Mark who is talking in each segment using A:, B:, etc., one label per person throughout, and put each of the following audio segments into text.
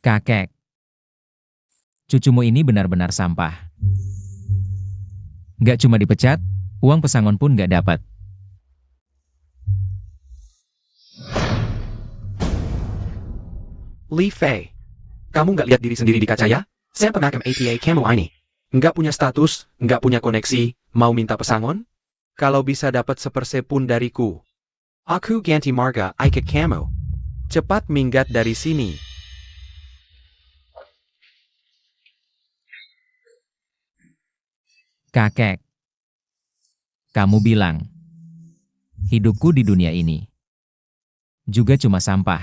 A: Kakek, cucumu ini benar-benar sampah. Gak cuma dipecat, uang pesangon pun gak dapat.
B: Li Fei, kamu nggak lihat diri sendiri di kaca ya? Saya pemakaian ATA kamu ini. Nggak punya status, nggak punya koneksi, mau minta pesangon? Kalau bisa dapat sepersepun dariku. Aku ganti marga ikut kamu. Cepat minggat dari sini.
A: Kakek, kamu bilang, hidupku di dunia ini juga cuma sampah.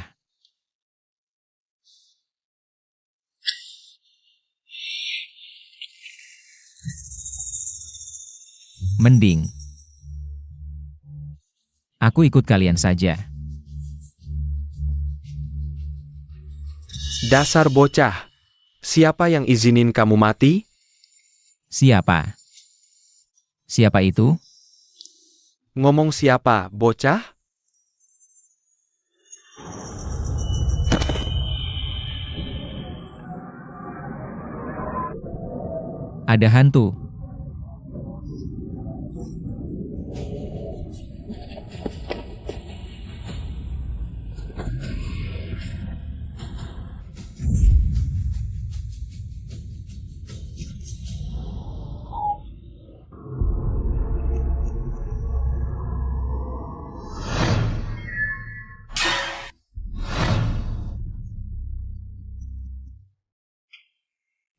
A: Mending aku ikut kalian saja.
B: Dasar bocah. Siapa yang izinin kamu mati?
A: Siapa? Siapa itu?
B: Ngomong siapa, bocah?
A: Ada hantu.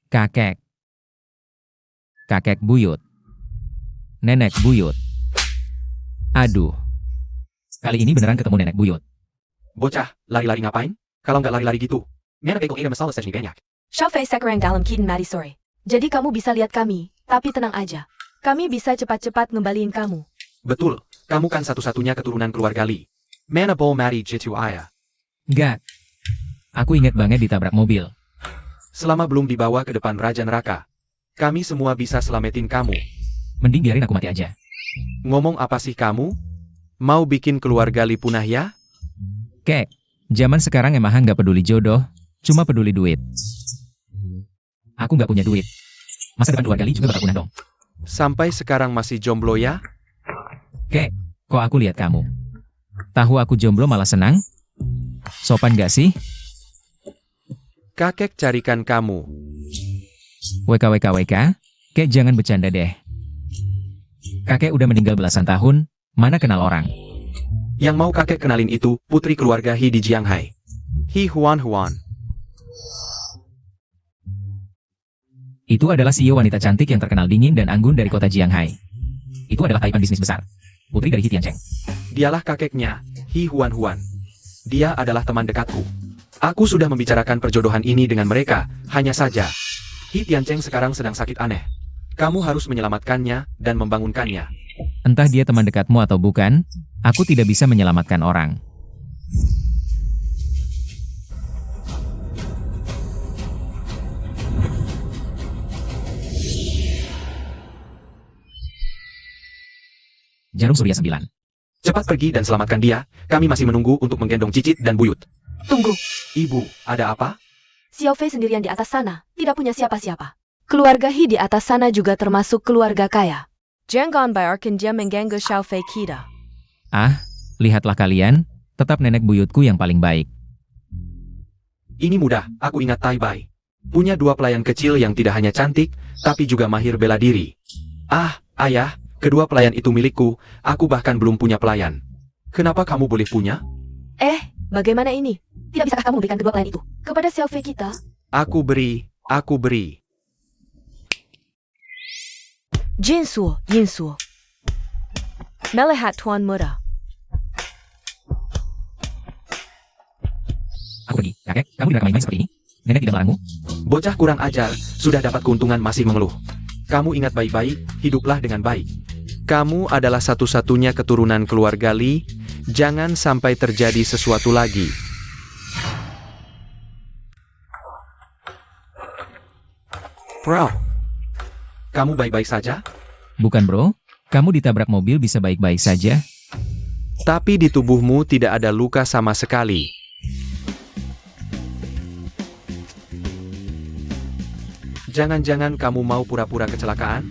A: Kakek. Kakek buyut. Nenek buyut. Aduh. Kali ini beneran ketemu nenek buyut.
B: Bocah, lari-lari ngapain? Kalau nggak lari-lari gitu. Mana bego ini masalah sejauh banyak.
C: Xiaofei sekarang dalam keadaan mati sore. Jadi kamu bisa lihat kami, tapi tenang aja. Kami bisa cepat-cepat ngembaliin kamu.
B: Betul, kamu kan satu-satunya keturunan keluarga Li. Mana boleh mati jitu ayah.
A: Enggak. Aku ingat banget ditabrak mobil.
B: Selama belum dibawa ke depan Raja Neraka, kami semua bisa selamatin kamu.
A: Mending biarin aku mati aja.
B: Ngomong apa sih kamu? Mau bikin keluarga Li punah ya?
A: Kek, zaman sekarang emang nggak peduli jodoh, cuma peduli duit. Aku nggak punya duit. Masa depan keluarga Li juga bakal punah dong.
B: Sampai sekarang masih jomblo ya?
A: Kek, kok aku lihat kamu? Tahu aku jomblo malah senang? Sopan gak sih?
B: Kakek carikan kamu.
A: WKWKWK, kek jangan bercanda deh. Kakek udah meninggal belasan tahun, mana kenal orang.
B: Yang mau kakek kenalin itu, putri keluarga He di Jianghai. He Huan Huan.
A: Itu adalah CEO wanita cantik yang terkenal dingin dan anggun dari kota Jianghai. Itu adalah taipan bisnis besar. Putri dari He Tiancheng.
B: Dialah kakeknya, He Huan Huan. Dia adalah teman dekatku. Aku sudah membicarakan perjodohan ini dengan mereka, hanya saja. He Tiancheng sekarang sedang sakit aneh. Kamu harus menyelamatkannya dan membangunkannya.
A: Entah dia teman dekatmu atau bukan, aku tidak bisa menyelamatkan orang. Jarum Surya 9.
B: Cepat pergi dan selamatkan dia, kami masih menunggu untuk menggendong Cicit dan Buyut.
C: Tunggu,
B: Ibu, ada apa?
C: Xiaofei sendirian di atas sana, tidak punya siapa-siapa. Keluarga He di atas sana juga termasuk keluarga kaya. Jangan biarkan dia mengganggu Xiaofei kita.
A: Ah, lihatlah kalian, tetap nenek buyutku yang paling baik.
B: Ini mudah, aku ingat Tai Bai. Punya 2 pelayan kecil yang tidak hanya cantik, tapi juga mahir bela diri. Ah, ayah, kedua pelayan itu milikku, aku bahkan belum punya pelayan. Kenapa kamu boleh punya?
C: Bagaimana ini? Tidak bisakah kamu berikan kedua pelayan itu kepada Xiaofei kita?
B: Aku beri.
C: Jinsu, Yinsu. Melihat Tuan Muda.
A: Aku pergi, kakek, kamu tidak main-main seperti ini? Nenek tidak melarangmu?
B: Bocah kurang ajar, sudah dapat keuntungan masih mengeluh. Kamu ingat baik-baik, hiduplah dengan baik. Kamu adalah satu-satunya keturunan keluarga Li, jangan sampai terjadi sesuatu lagi. Bro, kamu baik-baik saja?
A: Bukan bro, kamu ditabrak mobil bisa baik-baik saja?
B: Tapi di tubuhmu tidak ada luka sama sekali. Jangan-jangan kamu mau pura-pura kecelakaan?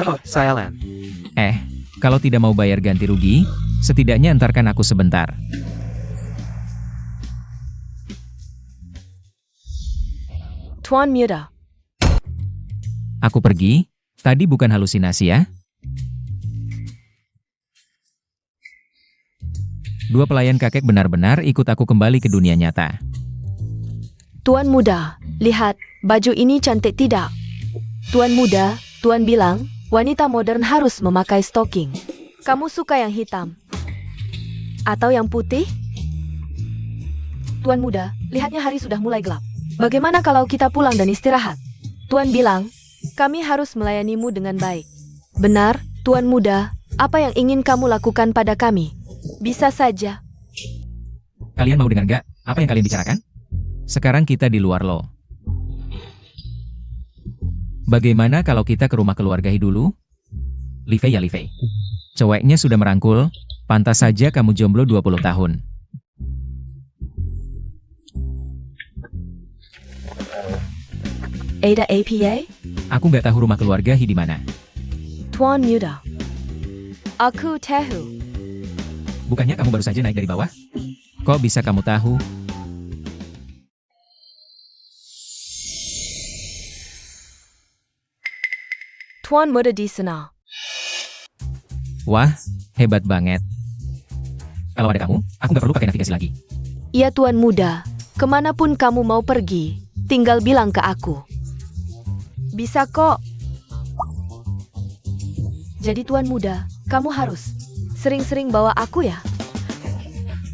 B: Oh, Sialan.
A: Kalau tidak mau bayar ganti rugi, setidaknya antarkan aku sebentar.
C: Tuan Muda.
A: Aku pergi, tadi bukan halusinasi ya? Dua pelayan kakek benar-benar ikut aku kembali ke dunia nyata.
C: Tuan Muda, lihat, baju ini cantik tidak? Tuan Muda, Tuan bilang, wanita modern harus memakai stocking. Kamu suka yang hitam? Atau yang putih? Tuan Muda, lihatnya hari sudah mulai gelap. Bagaimana kalau kita pulang dan istirahat? Tuan bilang, kami harus melayanimu dengan baik. Benar, Tuan Muda, apa yang ingin kamu lakukan pada kami? Bisa saja.
A: Kalian mau dengar nggak apa yang kalian bicarakan? Sekarang kita di luar loh. Bagaimana kalau kita ke rumah keluarga dulu? Livei ya Livei. Ceweknya sudah merangkul, pantas saja kamu jomblo 20 tahun.
C: Ada APA?
A: Aku nggak tahu rumah keluarga di mana.
C: Tuan Muda. Aku tahu.
A: Bukannya kamu baru saja naik dari bawah? Kok bisa kamu tahu?
C: Tuan Muda di sana.
A: Wah, hebat banget. Kalau ada kamu, aku nggak perlu pakai navigasi lagi.
C: Iya Tuan Muda, kemanapun kamu mau pergi, tinggal bilang ke aku. Bisa kok. Jadi Tuan Muda, kamu harus sering-sering bawa aku ya.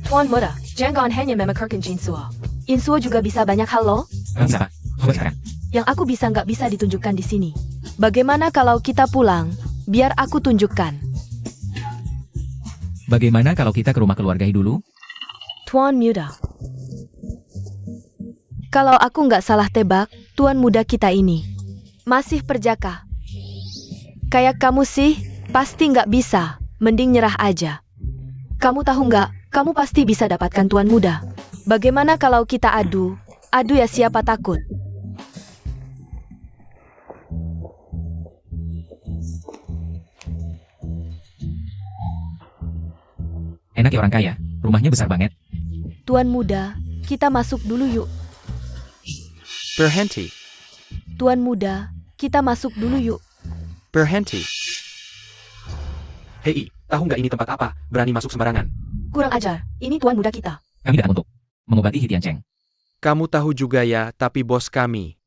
C: Tuan Muda, jangan hanya memakarkan Jinsuo. Insuo juga bisa banyak hal loh.
A: Kamu bisa apa? Coba sekarang.
C: Yang aku bisa nggak bisa ditunjukkan di sini. Bagaimana kalau kita pulang, biar aku tunjukkan.
A: Bagaimana kalau kita ke rumah keluarga dulu?
C: Tuan Muda. Kalau aku nggak salah tebak, Tuan Muda kita ini masih perjaka. Kayak kamu sih, pasti nggak bisa. Mending nyerah aja. Kamu tahu nggak, kamu pasti bisa dapatkan Tuan Muda. Bagaimana kalau kita adu? Adu ya siapa takut.
A: Enak ya orang kaya, rumahnya besar banget.
C: Tuan Muda, kita masuk dulu yuk.
B: Berhenti.
C: Tuan Muda, kita masuk dulu yuk.
B: Berhenti. Hei, tahu nggak ini tempat apa? Berani masuk sembarangan.
C: Kurang ajar, ini Tuan Muda kita.
A: Kami datang untuk mengobati Hitian Cheng.
B: Kamu tahu juga ya, tapi bos kami.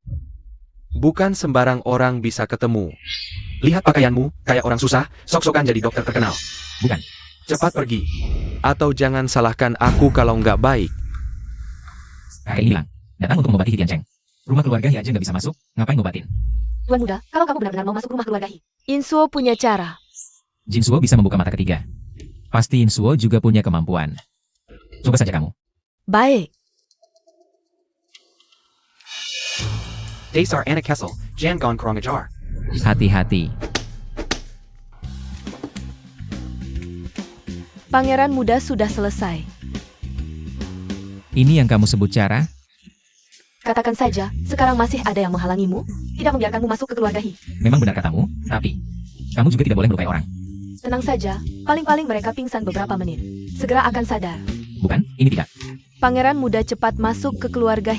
B: Bukan sembarang orang bisa ketemu. Lihat pakaianmu, kayak orang susah, sok-sokan jadi dokter terkenal.
A: Bukan.
B: Cepat pergi. Atau jangan salahkan aku kalau nggak baik.
A: Kakek ini bilang, datang untuk mengobati Hitian Cheng. Rumah keluarga aja nggak bisa masuk, ngapain ngobatin?
C: Tuan Muda, kalau kamu benar-benar mau masuk rumah keluarga Insuo punya cara.
A: Jinsuo bisa membuka mata ketiga. Pasti Insuo juga punya kemampuan. Coba saja kamu.
C: Baik.
B: Dasar anak Kessel, jangan kurang ajar.
A: Hati-hati.
C: Pangeran Muda sudah selesai.
A: Ini yang kamu sebut cara?
C: Katakan saja, sekarang masih ada yang menghalangimu, tidak membiarkanmu masuk ke keluarga
A: Memang benar katamu, tapi kamu juga tidak boleh melukai orang.
C: Tenang saja, paling-paling mereka pingsan beberapa menit. Segera akan sadar.
A: Bukan, ini tidak.
C: Pangeran Muda cepat masuk ke keluarga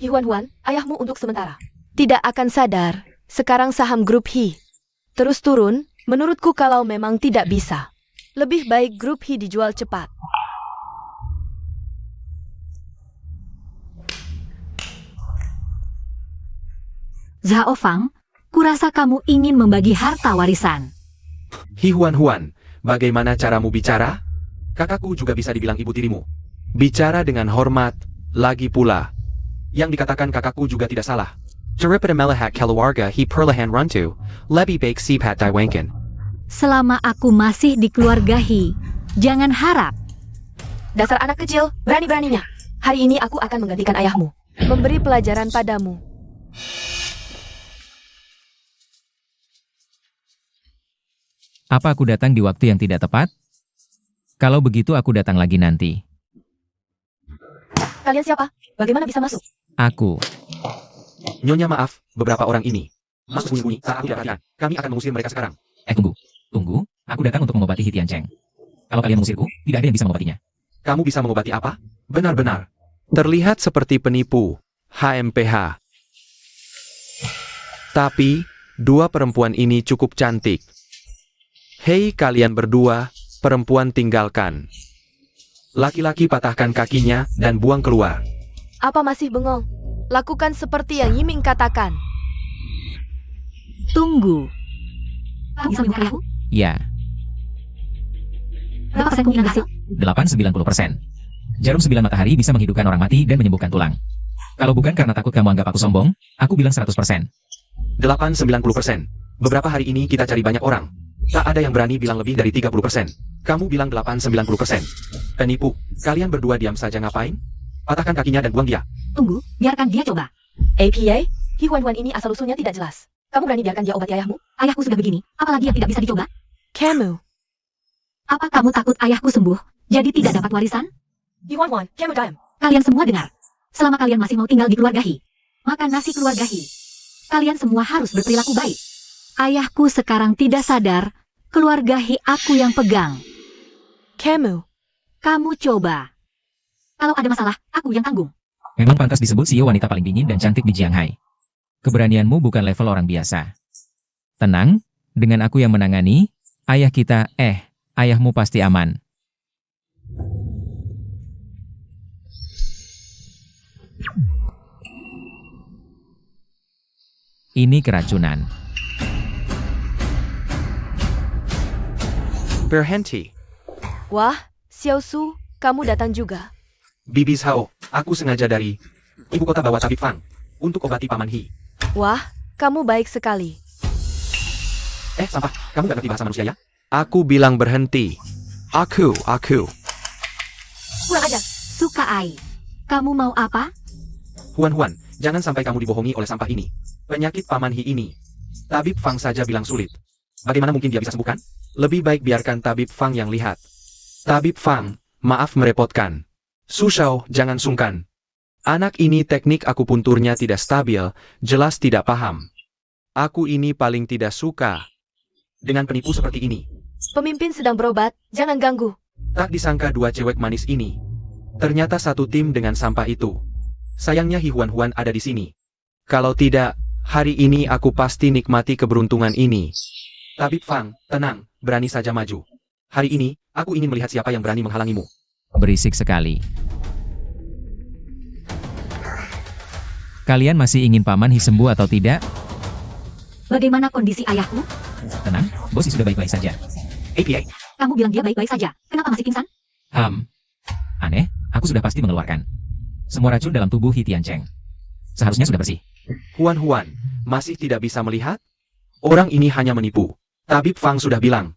C: Huan, ayahmu untuk sementara tidak akan sadar. Sekarang saham grup terus turun, menurutku kalau memang tidak bisa. Lebih baik grup dijual cepat.
D: Zhao Fang, kurasa kamu ingin membagi harta warisan.
B: Huan, bagaimana caramu bicara? Kakakku juga bisa dibilang ibu tirimu. Bicara dengan hormat, lagi pula. Yang dikatakan kakakku juga tidak salah. Daripada melihat keluarga perlahan runtuh, lebih baik sipat diwankan.
D: Selama aku masih di keluarga jangan harap.
C: Dasar anak kecil, berani-beraninya. Hari ini aku akan menggantikan ayahmu. Memberi pelajaran padamu.
A: Apa aku datang di waktu yang tidak tepat? Kalau begitu aku datang lagi nanti.
C: Kalian siapa? Bagaimana bisa masuk?
A: Aku.
B: Nyonya maaf, beberapa orang ini masuk sembunyi-sembunyi saat aku tidak perhatikan. Kami akan mengusir mereka sekarang.
A: Tunggu. Tunggu, aku datang untuk mengobati Hitian Cheng. Kalau kalian mengusirku, tidak ada yang bisa mengobatinya.
B: Kamu bisa mengobati apa? Benar-benar. Terlihat seperti penipu. HMPH. Tapi, dua perempuan ini cukup cantik. Hei kalian berdua, perempuan tinggalkan. Laki-laki patahkan kakinya dan buang keluar.
C: Apa masih bengong? Lakukan seperti yang Yiming katakan.
D: Tunggu. Kamu bisa menyembuhkan ayahku?
A: Ya,
D: Berapa persen kemungkinan berhasil?
A: 8-90%. Jarum 9 matahari bisa menghidupkan orang mati dan menyembuhkan tulang. Kalau bukan karena takut kamu anggap aku sombong, aku bilang 100%.
B: 8-90%. Beberapa hari ini kita cari banyak orang. Tak ada yang berani bilang lebih dari 30%. Kamu bilang 8-90%. Penipu. Kalian berdua diam saja ngapain? Patahkan kakinya dan buang dia.
D: Tunggu, biarkan dia coba.
C: APA, Hi Huan ini asal-usulnya tidak jelas. Kamu berani biarkan dia obati ayahmu?
D: Ayahku sudah begini, apalagi yang tidak bisa dicoba?
C: Kamu.
D: Apa kamu takut ayahku sembuh, jadi tidak dapat warisan?
C: Hi Huan, kamu diam.
D: Kalian semua dengar. Selama kalian masih mau tinggal di keluarga Hi, makan nasi keluarga Hi, kalian semua harus berperilaku baik. Ayahku sekarang tidak sadar, keluarga Hi aku yang pegang.
C: Kamu.
D: Kamu coba. Kalau ada masalah, aku yang tanggung.
A: Memang pantas disebut CEO wanita paling dingin dan cantik di Jianghai. Keberanianmu bukan level orang biasa. Tenang, dengan aku yang menangani, ayahmu pasti aman. Ini keracunan.
B: Berhenti.
C: Wah, Xiao Su, kamu datang juga.
B: Bibis Hao, aku sengaja dari ibu kota bawa tabib Fang untuk obati Paman Hi.
C: Wah, kamu baik sekali.
B: Sampah, kamu gak ngerti bahasa manusia ya? Aku bilang berhenti. Aku.
C: Kurang ajar.
D: Suka Ai. Kamu mau apa?
B: Huan, jangan sampai kamu dibohongi oleh sampah ini. Penyakit Paman Hi ini. Tabib Fang saja bilang sulit. Bagaimana mungkin dia bisa sembuhkan? Lebih baik biarkan Tabib Fang yang lihat. Tabib Fang, maaf merepotkan. Su Shao, jangan sungkan. Anak ini teknik akupunturnya tidak stabil, jelas tidak paham. Aku ini paling tidak suka dengan penipu seperti ini.
C: Pemimpin sedang berobat, jangan ganggu.
B: Tak disangka dua cewek manis ini. Ternyata satu tim dengan sampah itu. Sayangnya Hi Huan ada di sini. Kalau tidak, hari ini aku pasti nikmati keberuntungan ini. Tabib Fang, tenang, berani saja maju. Hari ini, aku ingin melihat siapa yang berani menghalangimu.
A: Berisik sekali. Kalian masih ingin Paman Hi sembuh atau tidak?
D: Bagaimana kondisi ayahku?
A: Tenang, Bosi sudah baik-baik saja.
B: APA,
D: Kamu bilang dia baik-baik saja. Kenapa masih pingsan?
A: Aneh, aku sudah pasti mengeluarkan semua racun dalam tubuh Hitian Cheng. Seharusnya sudah bersih.
B: Huan, masih tidak bisa melihat? Orang ini hanya menipu. Tabib Fang sudah bilang.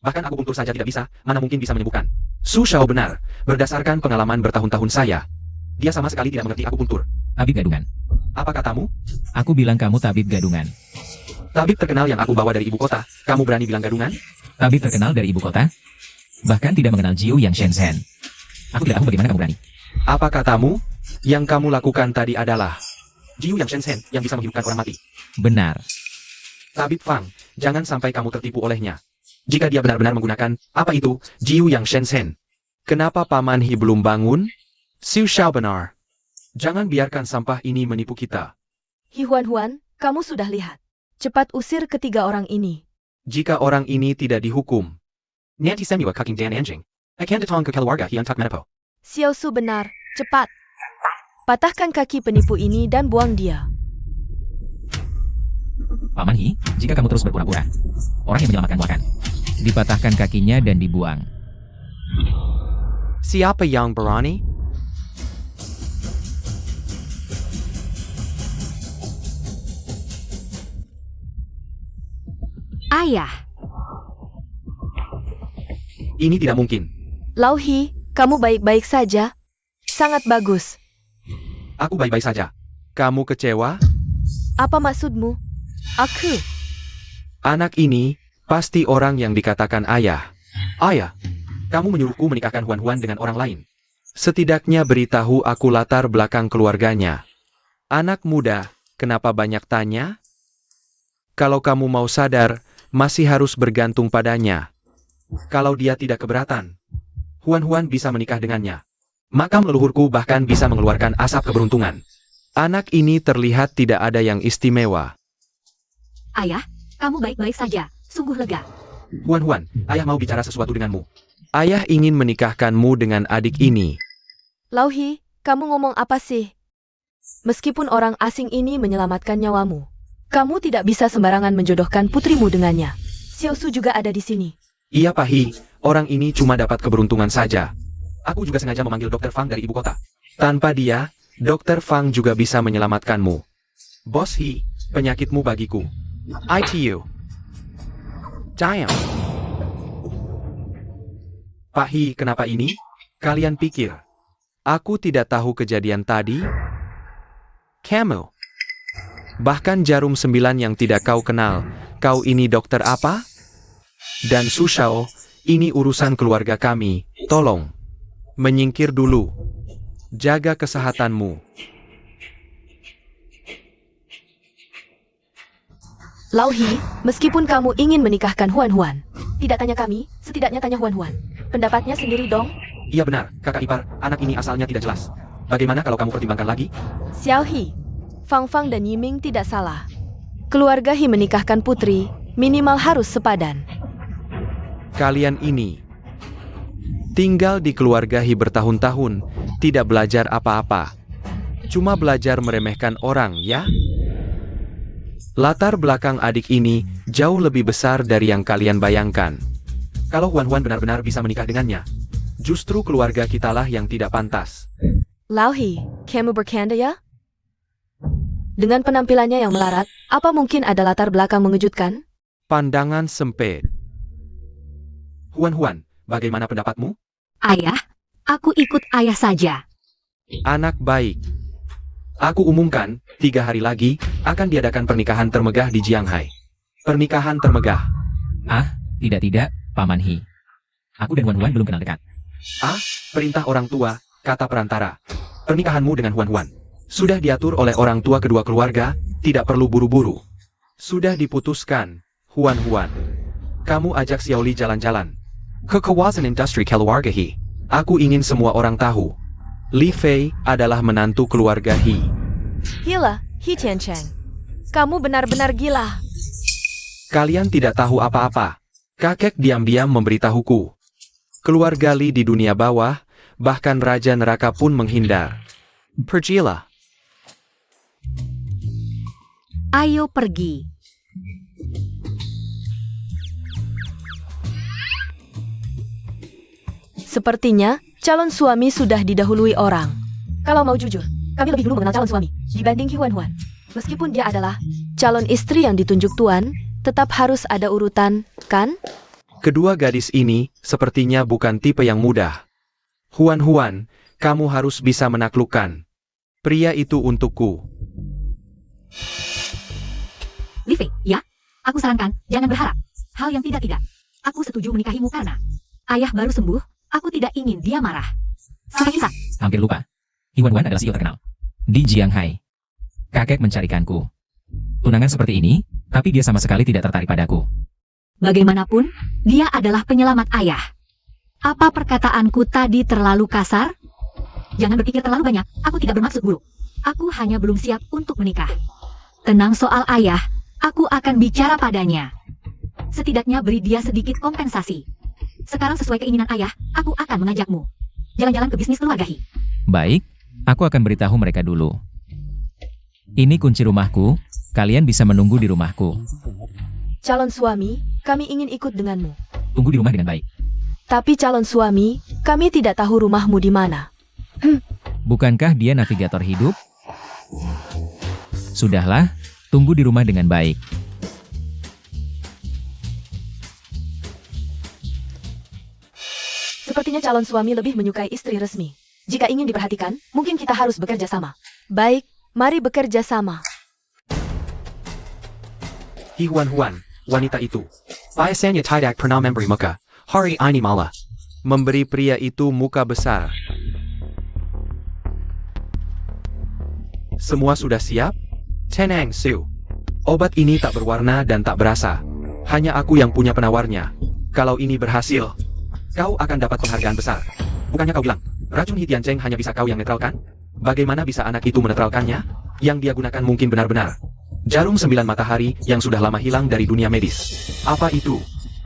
B: Bahkan akupuntur saja tidak bisa, mana mungkin bisa menyembuhkan. Su Shao benar, berdasarkan pengalaman bertahun-tahun saya. Dia sama sekali tidak mengerti akupuntur.
A: Tabib gadungan.
B: Apa katamu?
A: Aku bilang kamu tabib gadungan.
B: Tabib terkenal yang aku bawa dari ibu kota, kamu berani bilang gadungan?
A: Tabib terkenal dari ibu kota? Bahkan tidak mengenal Jiu Yang Shenzhen. Aku tidak tahu bagaimana kamu berani.
B: Apa katamu? Yang kamu lakukan tadi adalah Jiu Yang Shenzhen yang bisa menghidupkan orang mati.
A: Benar.
B: Tabib Fang, jangan sampai kamu tertipu olehnya. Jika dia benar-benar menggunakan, apa itu, Jiu Yang Shenzhen? Kenapa Paman Hi belum bangun? Su Shao benar. Jangan biarkan sampah ini menipu kita.
C: Hi Huan, kamu sudah lihat. Cepat usir ketiga orang ini.
B: Jika orang ini tidak dihukum. Nanti semua kaking dan anjing. Akan datang ke keluarga yang tak menepo.
C: Xiao Su benar, cepat. Patahkan kaki penipu ini dan buang dia.
A: Paman Hi, jika kamu terus berpura-pura, orang yang menyelamatkanmu akan dipatahkan kakinya dan dibuang.
B: Siapa yang berani?
D: Ayah.
B: Ini tidak mungkin.
C: Lau Hi, kamu baik-baik saja? Sangat bagus.
B: Aku baik-baik saja. Kamu kecewa?
C: Apa maksudmu? Aku.
B: Anak ini pasti orang yang dikatakan ayah. Ayah, kamu menyuruhku menikahkan Huan dengan orang lain. Setidaknya beritahu aku latar belakang keluarganya. Anak muda, kenapa banyak tanya? Kalau kamu mau sadar, masih harus bergantung padanya. Kalau dia tidak keberatan, Huan bisa menikah dengannya. Makam leluhurku bahkan bisa mengeluarkan asap keberuntungan. Anak ini terlihat tidak ada yang istimewa.
D: Ayah, kamu baik-baik saja, sungguh lega.
B: Huan, ayah mau bicara sesuatu denganmu. Ayah ingin menikahkanmu dengan adik ini.
C: Lauhi, kamu ngomong apa sih? Meskipun orang asing ini menyelamatkan nyawamu, kamu tidak bisa sembarangan menjodohkan putrimu dengannya. Xiaosu juga ada di sini.
B: Iya Pak Hi, orang ini cuma dapat keberuntungan saja. Aku juga sengaja memanggil Dr. Fang dari ibu kota. Tanpa dia, Dr. Fang juga bisa menyelamatkanmu. Bos Hi, penyakitmu bagiku. ITU. Damn. Pak Hi, kenapa ini? Kalian pikir aku tidak tahu kejadian tadi? Kamu. Bahkan jarum 9 yang tidak kau kenal. Kau ini dokter apa? Dan Su Shao, ini urusan keluarga kami. Tolong. Menyingkir dulu. Jaga kesehatanmu.
C: Lauhi, meskipun kamu ingin menikahkan Huan, tidak tanya kami, setidaknya tanya Huan. Pendapatnya sendiri dong.
B: Iya benar, kakak ipar, anak ini asalnya tidak jelas. Bagaimana kalau kamu pertimbangkan lagi?
C: Xiao Hi, Fang dan Yiming tidak salah. Keluarga Hi menikahkan putri, minimal harus sepadan.
B: Kalian ini tinggal di keluarga Hi bertahun-tahun, tidak belajar apa-apa. Cuma belajar meremehkan orang, ya? Latar belakang adik ini jauh lebih besar dari yang kalian bayangkan. Kalau Huan benar-benar bisa menikah dengannya, justru keluarga kitalah yang tidak pantas.
C: Lauhi, kamu bercanda ya? Dengan penampilannya yang melarat, apa mungkin ada latar belakang mengejutkan?
B: Pandangan sempit. Huan, bagaimana pendapatmu?
D: Ayah, aku ikut ayah saja.
B: Anak baik. Aku umumkan, 3 hari lagi, akan diadakan pernikahan termegah di Jianghai. Pernikahan termegah.
A: Ah, tidak, Paman Hi. Aku dan Huan belum kenal dekat.
B: Ah, perintah orang tua, kata perantara. Pernikahanmu dengan Huan sudah diatur oleh orang tua kedua keluarga, tidak perlu buru-buru. Sudah diputuskan, Huan. Kamu ajak Xiaoli jalan-jalan ke kawasan industri keluarga Hi. Aku ingin semua orang tahu. Li Fei adalah menantu keluarga Hi.
C: Gila, Hi Tiancheng. Kamu benar-benar gila.
B: Kalian tidak tahu apa-apa. Kakek diam-diam memberitahuku. Keluarga Li di dunia bawah, bahkan Raja Neraka pun menghindar. Pergilah.
D: Ayo pergi.
C: Sepertinya, calon suami sudah didahului orang. Kalau mau jujur, kami lebih dulu mengenal calon suami dibanding Huan. Meskipun dia adalah calon istri yang ditunjuk Tuan, tetap harus ada urutan, kan?
B: Kedua gadis ini sepertinya bukan tipe yang mudah. Huan, kamu harus bisa menaklukkan. Pria itu untukku.
D: Li Fei, ya? Aku sarankan, jangan berharap. Hal yang tidak. Aku setuju menikahimu karena ayah baru sembuh, aku tidak ingin dia marah. Sampai kisah.
A: Hampir lupa. Huan adalah CEO terkenal di Jianghai. Kakek mencarikanku. Tunangan seperti ini, tapi dia sama sekali tidak tertarik padaku.
D: Bagaimanapun, dia adalah penyelamat ayah. Apa perkataanku tadi terlalu kasar? Jangan berpikir terlalu banyak, aku tidak bermaksud buruk. Aku hanya belum siap untuk menikah. Tenang soal ayah, aku akan bicara padanya. Setidaknya beri dia sedikit kompensasi. Sekarang sesuai keinginan ayah, aku akan mengajakmu jalan-jalan ke bisnis keluarga Hi.
A: Baik, aku akan beritahu mereka dulu. Ini kunci rumahku, kalian bisa menunggu di rumahku.
C: Calon suami, kami ingin ikut denganmu.
A: Tunggu di rumah dengan baik.
C: Tapi calon suami, kami tidak tahu rumahmu di mana.
A: Bukankah dia navigator hidup? Sudahlah, tunggu di rumah dengan baik.
C: Sepertinya calon suami lebih menyukai istri resmi. Jika ingin diperhatikan, mungkin kita harus bekerja sama. Baik, mari bekerja sama.
B: Hi Huan, wanita itu. Biasanya tidak pernah memberi muka. Hari ini malah memberi pria itu muka besar. Semua sudah siap? Tenang, Su. Obat ini tak berwarna dan tak berasa. Hanya aku yang punya penawarnya. Kalau ini berhasil, kau akan dapat penghargaan besar. Bukannya kau bilang, racun Hitianceng hanya bisa kau yang netralkan? Bagaimana bisa anak itu menetralkannya? Yang dia gunakan mungkin benar-benar jarum 9 matahari yang sudah lama hilang dari dunia medis. Apa itu?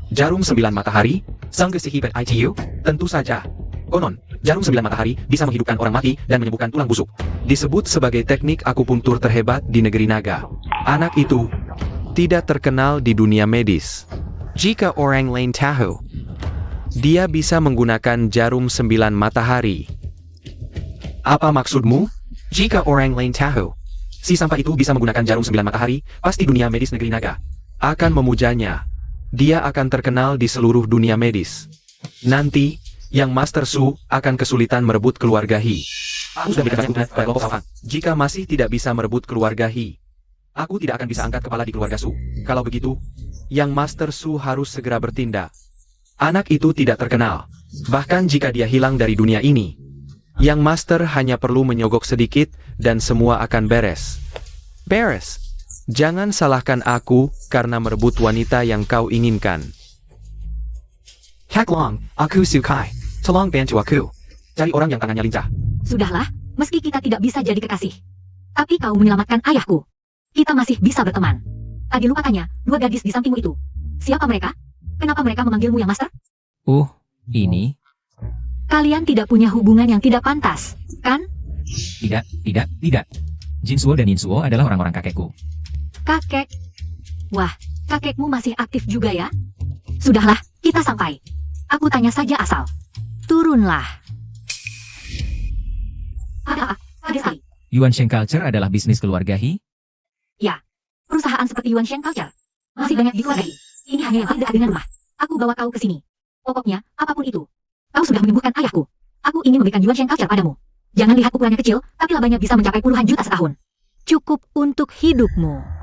B: Jarum 9 matahari? Sang Gesihipet ITU? Tentu saja. Konon, jarum 9 matahari bisa menghidupkan orang mati dan menyembuhkan tulang busuk. Disebut sebagai teknik akupunktur terhebat di negeri naga. Anak itu tidak terkenal di dunia medis. Jika orang lain tahu, dia bisa menggunakan jarum 9 matahari. Apa maksudmu? Jika orang lain tahu, si sampah itu bisa menggunakan jarum 9 matahari, pasti dunia medis negeri naga akan memujanya. Dia akan terkenal di seluruh dunia medis. Nanti, yang Master Su akan kesulitan merebut keluarga He. Aku sudah berikan pada kelompok Fafang. Jika masih tidak bisa merebut keluarga He, aku tidak akan bisa angkat kepala di keluarga Su. Kalau begitu, yang Master Su harus segera bertindak. Anak itu tidak terkenal. Bahkan jika dia hilang dari dunia ini, yang Master hanya perlu menyogok sedikit dan semua akan beres. Beres. Jangan salahkan aku karena merebut wanita yang kau inginkan. Kak Long, aku sukai. Tolong bantu aku. Cari orang yang tangannya lincah.
D: Sudahlah, meski kita tidak bisa jadi kekasih. Tapi kau menyelamatkan ayahku. Kita masih bisa berteman. Tadi lupa tanya, 2 gadis di sampingmu itu. Siapa mereka? Kenapa mereka memanggilmu yang Master?
A: Ini.
D: Kalian tidak punya hubungan yang tidak pantas, kan?
A: Tidak. Jinsuo dan Yinsuo adalah orang-orang kakekku.
D: Kakek. Wah, kakekmu masih aktif juga ya? Sudahlah, kita sampai. Aku tanya saja asal. Turunlah. Ada sekali.
A: Yuan Sheng Culture adalah bisnis keluarga He?
D: Ya, perusahaan seperti Yuan Sheng Culture masih banyak di keluarga He. Ini hanya yang paling dekat dengan rumah. Aku bawa kau ke sini. Pokoknya, apapun itu. Kau sudah menyembuhkan ayahku. Aku ingin memberikan Yuan Sheng Culture padamu. Jangan lihat ukurannya kecil, tapi labanya bisa mencapai puluhan juta setahun. Cukup untuk hidupmu.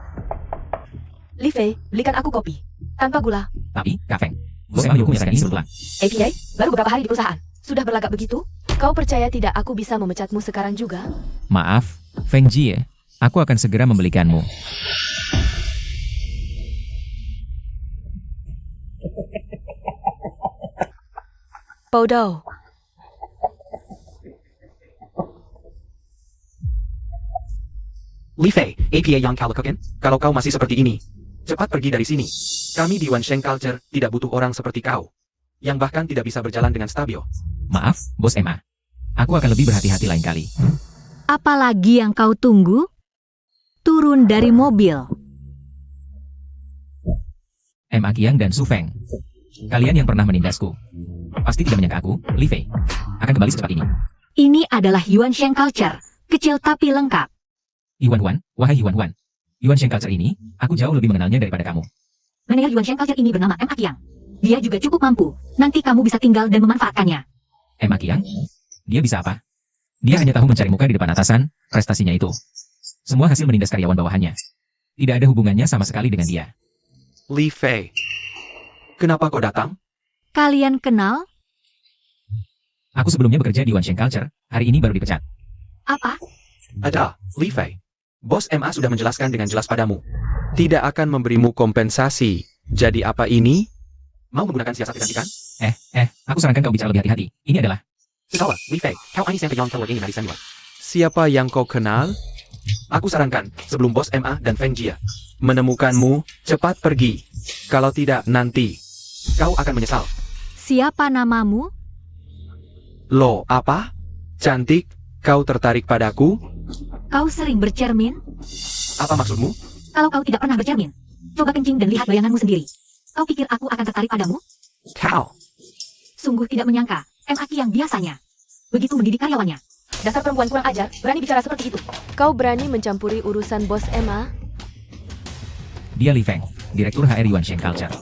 C: Li Fei, belikan aku kopi. Tanpa gula.
A: Tapi, Kak Feng, Bos Emma Yoku menyatakan ini sebelum pulang.
C: APA, baru beberapa hari di perusahaan. Sudah berlagak begitu? Kau percaya tidak aku bisa memecatmu sekarang juga?
A: Maaf, Feng Ji ya. Aku akan segera membelikanmu.
C: Bodoh.
B: Li Fei, APA yang kau lakukan? Kalau kau masih seperti ini, cepat pergi dari sini. Kami di Yuan Sheng Culture tidak butuh orang seperti kau, yang bahkan tidak bisa berjalan dengan stabil.
A: Maaf, Bos Emma. Aku akan lebih berhati-hati lain kali.
D: Apalagi yang kau tunggu? Turun dari mobil.
A: Emma Qiang dan Su Feng. Kalian yang pernah menindasku. Pasti tidak menyangka aku, Li Fei, akan kembali secepat ini.
D: Ini adalah Yuan Sheng Culture. Kecil tapi lengkap.
A: Yuan Huan, wahai Yuan Huan. Yuan Sheng Culture ini, aku jauh lebih mengenalnya daripada kamu.
D: Manajer Yuan Sheng Culture ini bernama Emma Qiang. Dia juga cukup mampu. Nanti kamu bisa tinggal dan memanfaatkannya.
A: Emma Qiang? Dia bisa apa? Dia hanya tahu mencari muka di depan atasan, prestasinya itu. Semua hasil menindas karyawan bawahannya. Tidak ada hubungannya sama sekali dengan dia.
B: Li Fei, kenapa kau datang?
D: Kalian kenal?
A: Aku sebelumnya bekerja di Yuan Sheng Culture, hari ini baru dipecat.
D: Apa?
B: Ada, Li Fei. Bos MA sudah menjelaskan dengan jelas padamu. Tidak akan memberimu kompensasi. Jadi apa ini? Mau menggunakan siasat kecantikan?
A: Aku sarankan kau bicara lebih hati-hati. Ini adalah...
B: Sudahlah, Li Fei, kau ini yang kenyang ini dari Sanyuan. Siapa yang kau kenal? Aku sarankan, sebelum Bos MA dan Feng Jia menemukanmu, cepat pergi. Kalau tidak, nanti kau akan menyesal.
D: Siapa namamu?
B: Loh, apa? Cantik, kau tertarik padaku?
D: Kau sering bercermin?
B: Apa maksudmu?
D: Kalau kau tidak pernah bercermin, coba kencing dan lihat bayanganmu sendiri. Kau pikir aku akan tertarik padamu?
B: Kau.
D: Sungguh tidak menyangka, MA yang biasanya begitu mendidik karyawannya.
C: Dasar perempuan kurang ajar, berani bicara seperti itu. Kau berani mencampuri urusan bos Emma?
A: Dia Li Feng, Direktur HR Yuan Sheng Culture.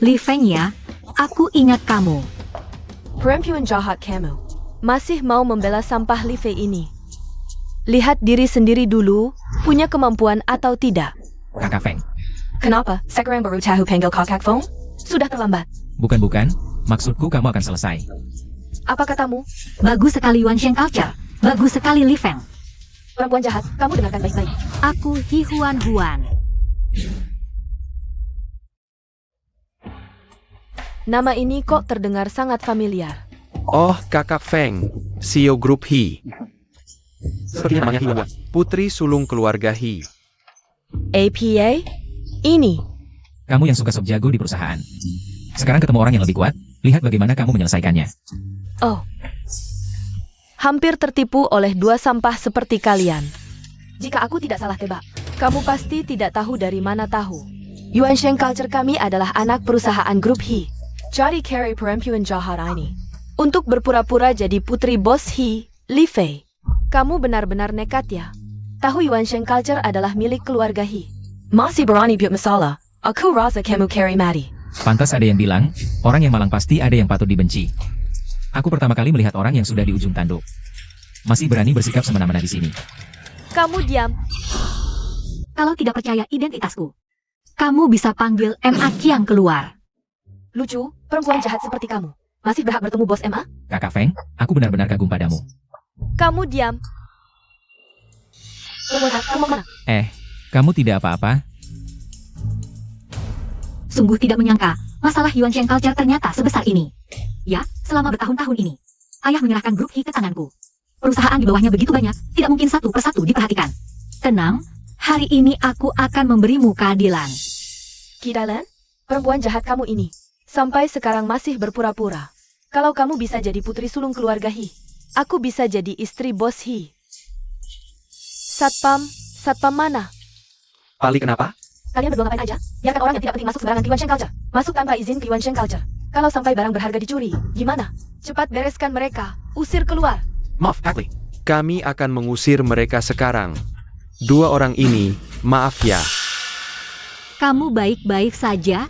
D: Li Feng ya, aku ingat kamu.
C: Perempuan jahat kamu. Masih mau membela sampah Li Fei ini. Lihat diri sendiri dulu, punya kemampuan atau tidak.
A: Kakak Feng.
C: Kenapa? Sekarang baru tahu panggil kakak Feng? Sudah terlambat.
A: Bukan. Maksudku kamu akan selesai.
C: Apa katamu?
D: Bagus sekali Yuan Sheng Culture. Bagus sekali Li Feng.
C: Perempuan jahat, kamu dengarkan baik-baik.
D: Aku Hi Huan Huan.
C: Nama ini kok terdengar sangat familiar.
B: Oh, Kakak Feng, CEO grup He. Seperti namanya He, putri sulung keluarga He.
C: APA? Ini.
A: Kamu yang suka sok jago di perusahaan. Sekarang ketemu orang yang lebih kuat, lihat bagaimana kamu menyelesaikannya.
C: Oh. Hampir tertipu oleh dua sampah seperti kalian. Jika aku tidak salah tebak, kamu pasti tidak tahu dari mana tahu. Yuansheng Culture kami adalah anak perusahaan grup He. Jadi carry perempuan jahat ini. Untuk berpura-pura jadi putri bos He, Li Fei. Kamu benar-benar nekat ya. Tahu Yuansheng Culture adalah milik keluarga He. Masih berani buat masalah. Aku rasa kamu carry mati.
A: Pantas ada yang bilang, orang yang malang pasti ada yang patut dibenci. Aku pertama kali melihat orang yang sudah di ujung tanduk. Masih berani bersikap semena-mena di sini.
C: Kamu diam.
D: Kalau tidak percaya identitasku, kamu bisa panggil MA Kiang keluar.
C: Lucu, perempuan jahat seperti kamu. Masih berhak bertemu bos MA?
A: Kakak Feng, aku benar-benar kagum padamu.
C: Kamu diam. Perempuan jahat, kamu mana?
A: Kamu tidak apa-apa?
D: Sungguh tidak menyangka, masalah Yuansheng Culture ternyata sebesar ini. Ya, selama bertahun-tahun ini, ayah menyerahkan grup He ke tanganku. Perusahaan di bawahnya begitu banyak, tidak mungkin satu persatu diperhatikan. Tenang, hari ini aku akan memberimu keadilan.
C: Kidalan, perempuan jahat kamu ini. Sampai sekarang masih berpura-pura. Kalau kamu bisa jadi putri sulung keluarga He, aku bisa jadi istri bos He. Satpam mana?
B: Pali kenapa?
C: Kalian berdua ngapain aja? Biarkan orang yang tidak penting masuk sembarangan ke Yuansheng Culture. Masuk tanpa izin ke Yuansheng Culture. Kalau sampai barang berharga dicuri, gimana? Cepat bereskan mereka. Usir keluar.
B: Maaf, Akli. Kami akan mengusir mereka sekarang. Dua orang ini, maaf ya.
D: Kamu baik-baik saja?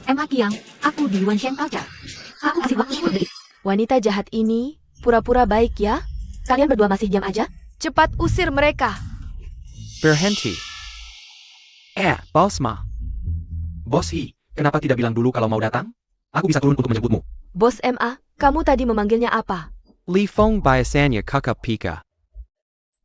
D: MA Kiang, aku di Yuansheng Culture. Aku kasih waktu 10 detik.
C: Wanita jahat ini pura-pura baik ya? Kalian berdua masih diam aja? Cepat usir mereka.
B: Berhenti. Bos Ma. Bos He, kenapa tidak bilang dulu kalau mau datang? Aku bisa turun untuk menjemputmu.
C: Bos MA, kamu tadi memanggilnya apa?
B: Li Feng biasanya kakak Pika.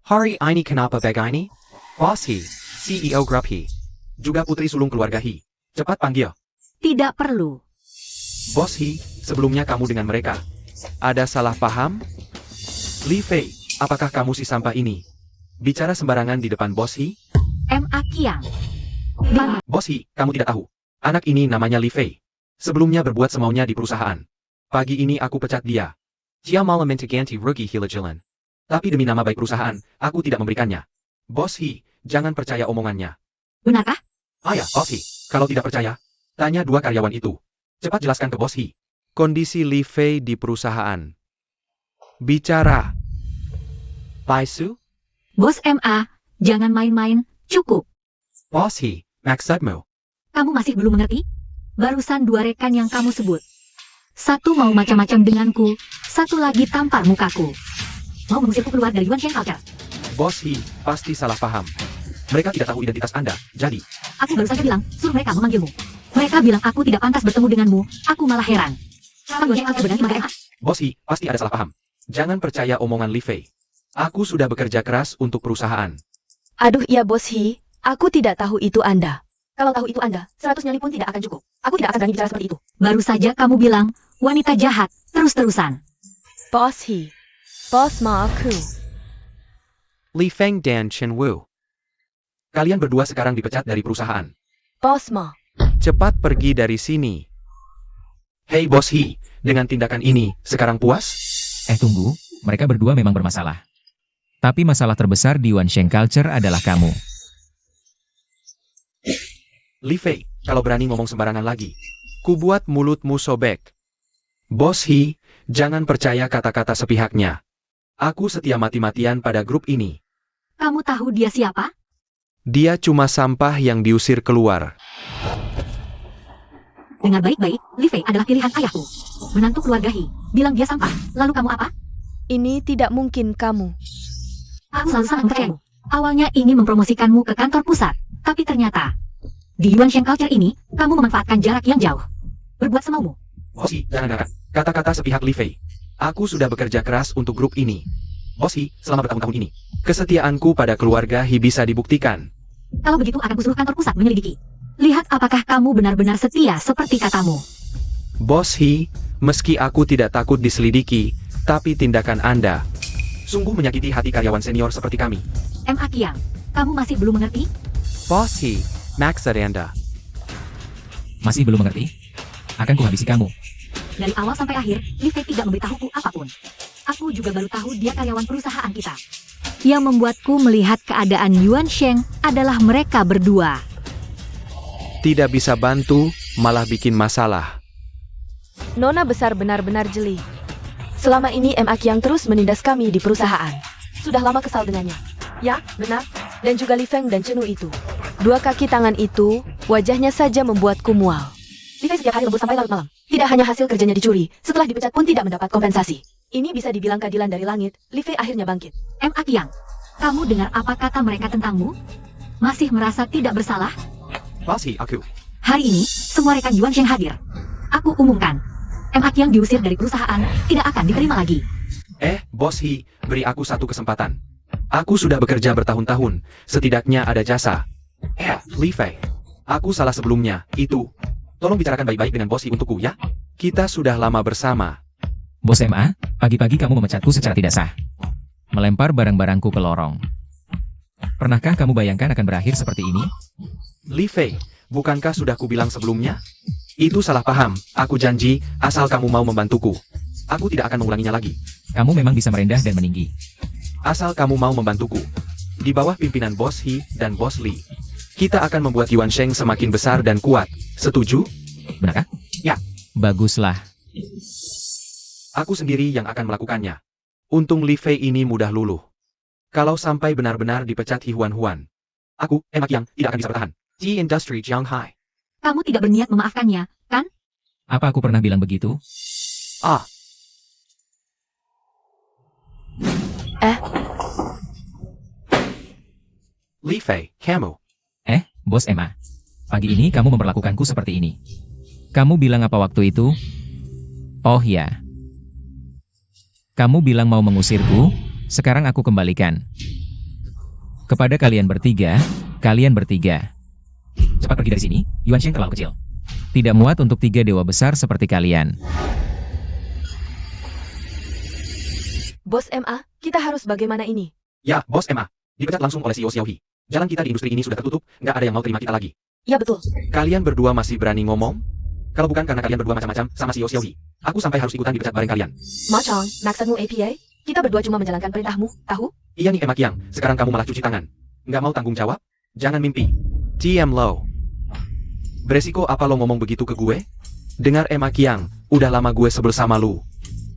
B: Hari ini kenapa begini? Bos He, CEO grup He. Juga putri sulung keluarga He. Cepat panggil.
D: Tidak perlu.
B: Bos He, sebelumnya kamu dengan mereka. Ada salah paham? Li Fei, apakah kamu si sampah ini? Bicara sembarangan di depan Bos He?
D: MA Kiang.
B: Bos He, kamu tidak tahu. Anak ini namanya Li Fei. Sebelumnya berbuat semaunya di perusahaan. Pagi ini aku pecat dia. Dia malah minta ganti rugi hilajilan. Tapi demi nama baik perusahaan, aku tidak memberikannya. Bos He, jangan percaya omongannya.
D: Benarkah?
B: Ya, Bos He, kalau tidak percaya, tanya dua karyawan itu. Cepat jelaskan ke Bos He. Kondisi Li Fei di perusahaan. Bicara. Paisu?
D: Bos MA, jangan main-main, cukup.
B: Bos He, maksudmu?
D: Kamu masih belum mengerti? Barusan dua rekan yang kamu sebut. Satu mau macam-macam denganku, satu lagi tampar mukaku. Mau mengusirku keluar dari Yuansheng Culture.
B: Bos He, pasti salah paham. Mereka tidak tahu identitas Anda, jadi...
D: Aku baru saja bilang, suruh mereka memanggilmu. Mereka bilang aku tidak pantas bertemu denganmu, aku malah heran. Sekarang Yuansheng Culture berganti pakai MA.
B: Bos He, pasti ada salah paham. Jangan percaya omongan Li Fei. Aku sudah bekerja keras untuk perusahaan.
C: Aduh iya Bos He, aku tidak tahu itu Anda. Kalau tahu itu Anda, 100 nyali pun tidak akan cukup. Aku tidak akan berani bicara seperti itu.
D: Baru saja kamu bilang, wanita jahat, terus-terusan.
C: Bos He, Bos Ma aku.
B: Li Feng dan Chen Wu. Kalian berdua sekarang dipecat dari perusahaan.
C: Bos Ma.
B: Cepat pergi dari sini. Hei Bos He, dengan tindakan ini, sekarang puas?
A: Tunggu, mereka berdua memang bermasalah. Tapi masalah terbesar di Yuansheng Culture adalah kamu.
B: Li Fei, kalau berani ngomong sembarangan lagi, kubuat mulutmu sobek. Bos He, jangan percaya kata-kata sepihaknya. Aku setia mati-matian pada grup ini.
D: Kamu tahu dia siapa?
B: Dia cuma sampah yang diusir keluar.
D: Dengar baik-baik, Li Fei adalah pilihan ayahku. Menantu keluarga He, bilang dia sampah. Lalu kamu apa?
C: Ini tidak mungkin kamu.
D: Aku selalu sangat mempercayamu. Awalnya ingin mempromosikanmu ke kantor pusat, tapi ternyata di Yuansheng Culture ini, kamu memanfaatkan jarak yang jauh. Berbuat semaumu.
B: Bos He, jangan dengarkan kata-kata sepihak Li Fei. Aku sudah bekerja keras untuk grup ini. Bos He, selama bertahun-tahun ini, kesetiaanku pada keluarga He bisa dibuktikan.
D: Kalau begitu akan kusuruh kantor pusat menyelidiki. Lihat apakah kamu benar-benar setia seperti katamu.
B: Bos He, meski aku tidak takut diselidiki, tapi tindakan Anda sungguh menyakiti hati karyawan senior seperti kami.
D: M.A. Kiang, kamu masih belum mengerti?
B: Bos He, maksud Anda.
A: Masih belum mengerti? Akan kuhabisi kamu.
D: Dari awal sampai akhir, Li Fei tidak memberitahuku apapun. Aku juga baru tahu dia karyawan perusahaan kita. Yang membuatku melihat keadaan Yuan Sheng adalah mereka berdua.
B: Tidak bisa bantu, malah bikin masalah.
C: Nona besar benar-benar jeli. Selama ini M.A. Kiang terus menindas kami di perusahaan. Sudah lama kesal dengannya. Ya, benar. Dan juga Li Feng dan Cenu itu. Dua kaki tangan itu, wajahnya saja membuatku mual. Li Fei setiap hari lembur sampai larut malam. Tidak hanya hasil kerjanya dicuri, setelah dipecat pun tidak mendapat kompensasi. Ini bisa dibilang keadilan dari langit. Li Fei akhirnya bangkit.
D: M.A. Kiang, kamu dengar apa kata mereka tentangmu? Masih merasa tidak bersalah?
B: Bos He, aku.
D: Hari ini, semua rekan Yuan Sheng hadir. Aku umumkan, M.A. Kiang diusir dari perusahaan, tidak akan diterima lagi.
B: Bos He, beri aku satu kesempatan. Aku sudah bekerja bertahun-tahun, setidaknya ada jasa. Li Fei, aku salah sebelumnya, itu. Tolong bicarakan baik-baik dengan Bos He untukku ya. Kita sudah lama bersama.
A: Bos M.A., pagi-pagi kamu memecatku secara tidak sah. Melempar barang-barangku ke lorong. Pernahkah kamu bayangkan akan berakhir seperti ini?
B: Li Fei, bukankah sudah kubilang sebelumnya? Itu salah paham, aku janji, asal kamu mau membantuku. Aku tidak akan mengulanginya lagi.
A: Kamu memang bisa merendah dan meninggi.
B: Asal kamu mau membantuku. Di bawah pimpinan Bos He dan Bos Li, kita akan membuat Yuan Sheng semakin besar dan kuat. Setuju?
A: Benarkah?
B: Ya.
A: Baguslah.
B: Aku sendiri yang akan melakukannya. Untung Li Fei ini mudah luluh. Kalau sampai benar-benar dipecat He Huan-Huan, aku, M.A. Kiang, tidak akan bisa bertahan. Ji Industry Shanghai.
D: Kamu tidak berniat memaafkannya, kan?
A: Apa aku pernah bilang begitu?
B: Li Fei, kamu.
A: Bos M.A., pagi ini kamu memperlakukanku seperti ini. Kamu bilang apa waktu itu? Oh ya. Kamu bilang mau mengusirku, sekarang aku kembalikan. Kepada kalian bertiga. Cepat pergi dari sini, Yuan Sheng terlalu kecil. Tidak muat untuk 3 dewa besar seperti kalian.
C: Bos M.A., kita harus bagaimana ini?
B: Ya, Bos M.A. Dipecat langsung oleh CEO Xiao He. Jalan kita di industri ini sudah tertutup, nggak ada yang mau terima kita lagi.
C: Ya betul.
B: Kalian berdua masih berani ngomong? Kalau bukan karena kalian berdua macam-macam sama CEO Xiao He, aku sampai harus ikutan dipecat bareng kalian.
C: Ma Chong, maksudmu APA? Kita berdua cuma menjalankan perintahmu, tahu?
B: Iya nih M.A. Kiang, sekarang kamu malah cuci tangan. Nggak mau tanggung jawab? Jangan mimpi. TM Lo. Beresiko apa lo ngomong begitu ke gue? Dengar M.A. Kiang, udah lama gue sebel sama lu.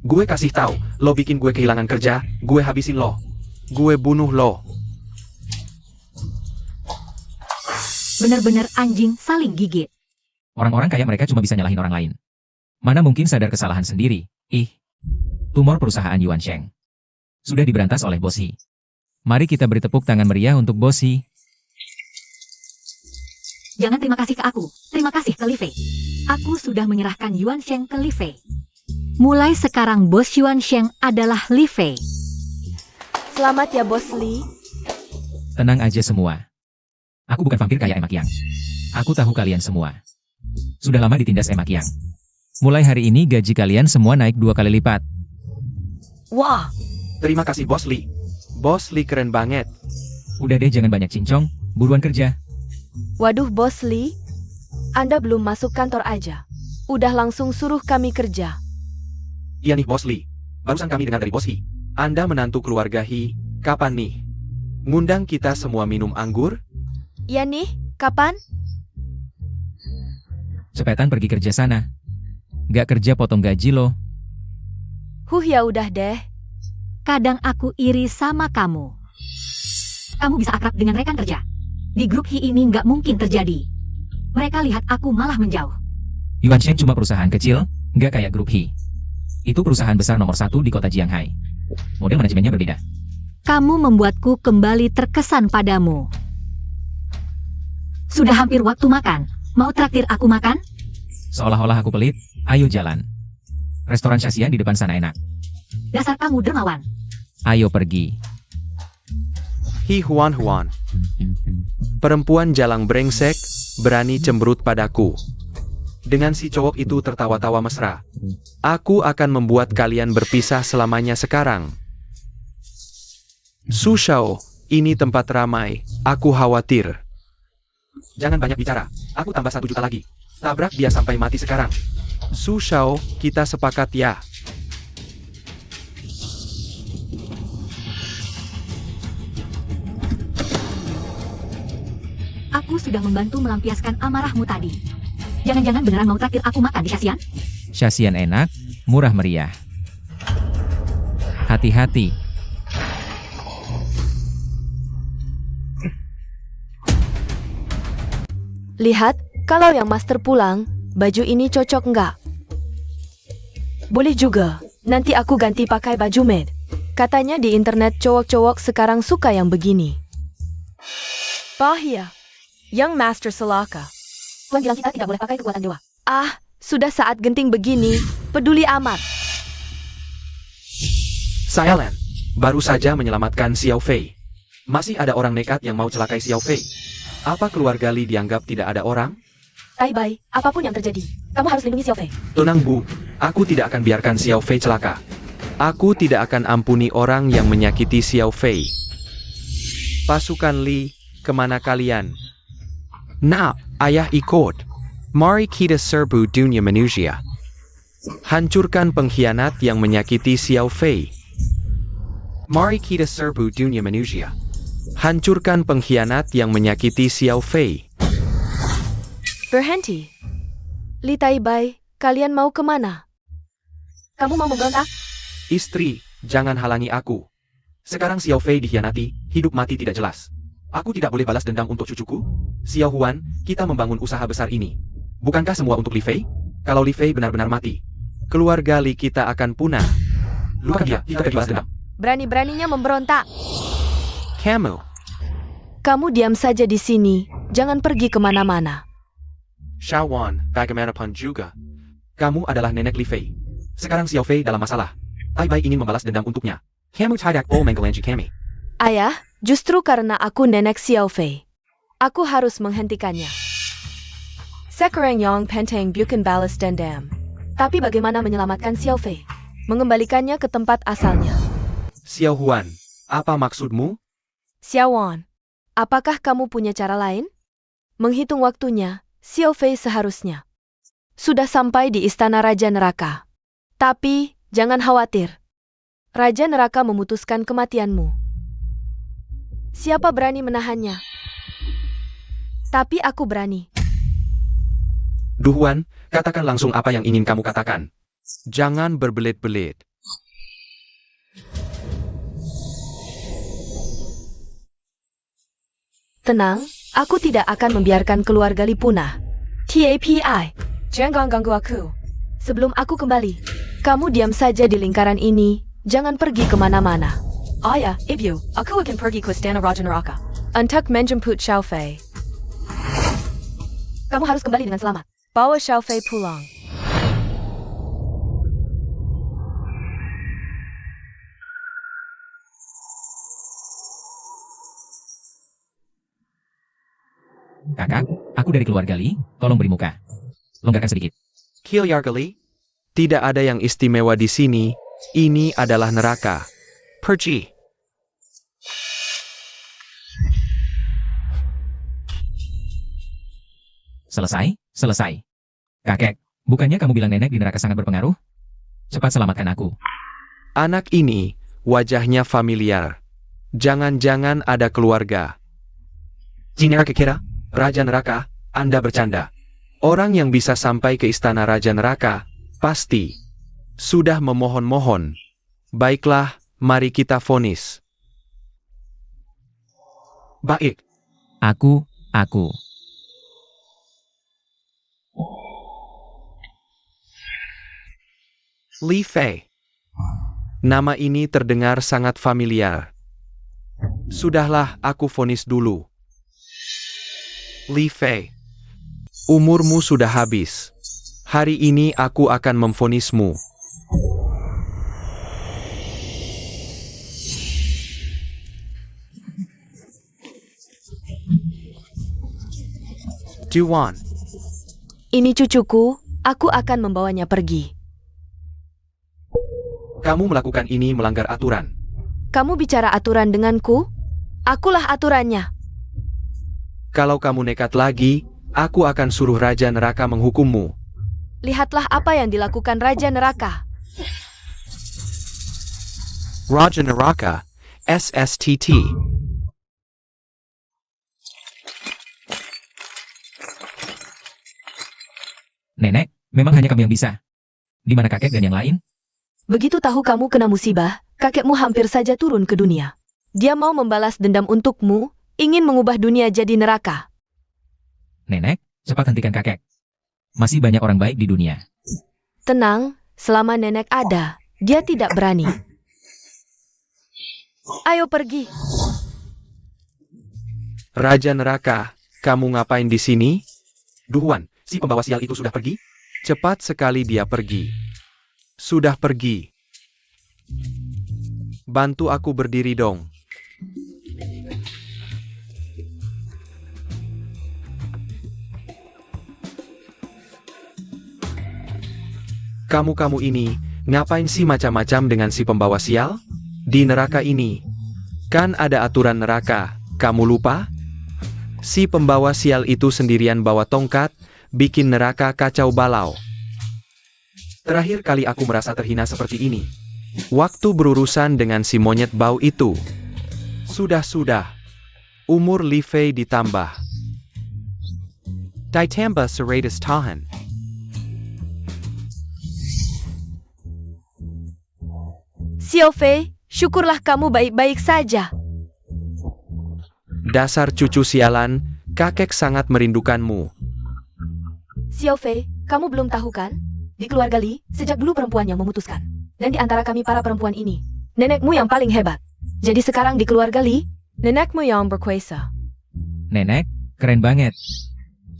B: Gue kasih tahu, lo bikin gue kehilangan kerja, gue habisin lo. Gue bunuh lo.
D: Benar-benar anjing saling gigit.
A: Orang-orang kayak mereka cuma bisa nyalahin orang lain. Mana mungkin sadar kesalahan sendiri? Tumor perusahaan Yuan Sheng sudah diberantas oleh Bos He. Mari kita beri tepuk tangan meriah untuk Bos He.
D: Jangan terima kasih ke aku, terima kasih ke Li Fei. Aku sudah menyerahkan Yuan Sheng ke Li Fei. Mulai sekarang Bos Yuan Sheng adalah Li Fei.
C: Selamat ya Bos Li.
A: Tenang aja semua. Aku bukan vampir kayak M.A. Kiang. Aku tahu kalian semua. Sudah lama ditindas M.A. Kiang. Mulai hari ini gaji kalian semua naik 2 kali lipat.
C: Wah,
B: Terima kasih Bos Li. Bos Li keren banget.
A: Udah deh jangan banyak cincong, buruan kerja.
C: waduh Bos Li. Anda belum masuk kantor aja. Udah langsung suruh kami kerja.
B: Iya nih Bos Li. Barusan kami dengar dari Bos He. Anda menantu keluarga He, kapan nih? Ngundang kita semua minum anggur?
C: Ya nih, kapan?
A: Cepetan pergi kerja sana. Gak kerja potong gaji lo.
C: Ya udah deh.
D: Kadang aku iri sama kamu. Kamu bisa akrab dengan rekan kerja. Di grup He ini nggak mungkin terjadi. Mereka lihat aku malah menjauh.
A: Yuan Sheng cuma perusahaan kecil, nggak kayak grup He. Itu perusahaan besar nomor 1 di kota Jianghai. Model manajemennya berbeda.
D: Kamu membuatku kembali terkesan padamu. Sudah hampir waktu makan. Mau traktir aku makan?
A: Seolah-olah aku pelit, ayo jalan. Restoran Shasian di depan sana enak.
D: Dasar kamu dermawan.
A: Ayo pergi.
B: Hi Huan Huan. Perempuan jalang brengsek, berani cemberut padaku. Dengan si cowok itu tertawa-tawa mesra. Aku akan membuat kalian berpisah selamanya sekarang. Su Shao, ini tempat ramai, aku khawatir. Jangan banyak bicara, aku tambah 1 juta lagi. Tabrak dia sampai mati sekarang. Su Shao, kita sepakat ya.
D: Aku sudah membantu melampiaskan amarahmu tadi. Jangan-jangan beneran mau traktir aku makan di Shasian?
A: Shasian enak, murah meriah. Hati-hati.
C: Lihat, kalau yang master pulang, baju ini cocok nggak? Boleh juga, nanti aku ganti pakai baju maid. Katanya di internet cowok-cowok sekarang suka yang begini. Bahaya, yang master selaka.
D: Tuan bilang kita tidak boleh pakai kekuatan dewa.
C: Ah, sudah saat genting begini, peduli amat.
B: Silent, baru saja menyelamatkan Xiao Fei. Masih ada orang nekat yang mau celakai Xiao Fei. Apa keluarga Li dianggap tidak ada orang?
D: Tai-bai, apapun yang terjadi, kamu harus lindungi Xiao Fei.
B: Tenang Bu, aku tidak akan biarkan Xiao Fei celaka. Aku tidak akan ampuni orang yang menyakiti Xiao Fei. Pasukan Li, kemana kalian? Nah, ayah ikut. Mari kita serbu dunia manusia. Hancurkan pengkhianat yang menyakiti Xiao Fei. Mari kita serbu dunia manusia. Hancurkan pengkhianat yang menyakiti Xiao Fei.
C: Berhenti. Li Tai-bai, kalian mau kemana?
D: Kamu mau memberontak?
B: Istri, jangan halangi aku. Sekarang Xiao Fei dikhianati, hidup mati tidak jelas. Aku tidak boleh balas dendam untuk cucuku? Xiao Huan, kita membangun usaha besar ini. Bukankah semua untuk Li Fei? Kalau Li Fei benar-benar mati, keluarga Li kita akan punah. Lupakan dia, kita akan balas dendam.
C: Berani-beraninya memberontak.
B: Kamu
C: diam saja di sini, jangan pergi kemana-mana.
B: Shawan, bagaimanapun juga. Kamu adalah nenek Li Fei. Sekarang Xiao Fei dalam masalah. Tai-bai ingin membalas dendam untuknya. Kamu tidak boleh menggelanji kami.
C: Ayah, justru karena aku nenek Xiao Fei, aku harus menghentikannya. Sekarang yang penting bukan balas dendam. Tapi bagaimana menyelamatkan Xiao Fei? Mengembalikannya ke tempat asalnya.
B: Xiao Huan, apa maksudmu?
C: Xiao Wan, apakah kamu punya cara lain? Menghitung waktunya, Xiao Fei seharusnya sudah sampai di istana Raja Neraka. Tapi, jangan khawatir. Raja Neraka memutuskan kematianmu. Siapa berani menahannya? Tapi aku berani.
B: Duhuan, katakan langsung apa yang ingin kamu katakan. Jangan berbelit-belit.
C: Tenang, aku tidak akan membiarkan keluarga Li punah. TAPI, jangan ganggu aku. Sebelum aku kembali, kamu diam saja di lingkaran ini, jangan pergi kemana-mana. Ayah, Ibu, aku akan pergi ke istana Raja Neraka untuk menjemput Xiao Fei.
D: Kamu harus kembali dengan selamat.
C: Bawa Xiao Fei pulang.
A: Kakak, aku dari keluarga Li, tolong beri muka. Longgarkan sedikit.
B: Kilyargali, tidak ada yang istimewa di sini. Ini adalah neraka. Pergi.
A: Selesai. Kakek, bukannya kamu bilang nenek di neraka sangat berpengaruh? Cepat selamatkan aku.
B: Anak ini, wajahnya familiar. Jangan-jangan ada keluarga. Jinar kira, Raja Neraka, Anda bercanda. Orang yang bisa sampai ke istana Raja Neraka, pasti sudah memohon-mohon. Baiklah, mari kita vonis. Baik.
A: Aku.
B: Li Fei. Nama ini terdengar sangat familiar. Sudahlah, aku vonis dulu. Li Fei. Umurmu sudah habis. Hari ini aku akan memvonismu. Duan.
C: Ini cucuku, aku akan membawanya pergi.
B: Kamu melakukan ini melanggar aturan.
C: Kamu bicara aturan denganku? Akulah aturannya.
B: Kalau kamu nekat lagi, aku akan suruh Raja Neraka menghukummu.
C: Lihatlah apa yang dilakukan Raja Neraka.
B: Raja Neraka, SSTT.
A: Nenek, memang hanya kamu yang bisa. Di mana kakek dan yang lain?
C: Begitu tahu kamu kena musibah, kakekmu hampir saja turun ke dunia. Dia mau membalas dendam untukmu, ingin mengubah dunia jadi neraka.
A: Nenek, cepat hentikan kakek. Masih banyak orang baik di dunia.
C: Tenang, selama nenek ada, dia tidak berani. Ayo pergi.
B: Raja Neraka, kamu ngapain di sini? Duhuan, si pembawa sial itu sudah pergi? Cepat sekali dia pergi. Sudah pergi. Bantu aku berdiri dong. Kamu-kamu ini, ngapain sih macam-macam dengan si pembawa sial? Di neraka ini, kan ada aturan neraka, kamu lupa? Si pembawa sial itu sendirian bawa tongkat, bikin neraka kacau balau. Terakhir kali aku merasa terhina seperti ini. Waktu berurusan dengan si monyet bau itu. Sudah. Umur Li Fei ditambah. Ditambah 100 tahun.
C: Xiao Fei, syukurlah kamu baik-baik saja.
B: Dasar cucu sialan, kakek sangat merindukanmu.
C: Xiao Fei, kamu belum tahu kan? Di keluarga Li, sejak dulu perempuan yang memutuskan. Dan di antara kami para perempuan ini, nenekmu yang paling hebat. Jadi sekarang di keluarga Li, nenekmu yang berkuasa.
A: Nenek, keren banget.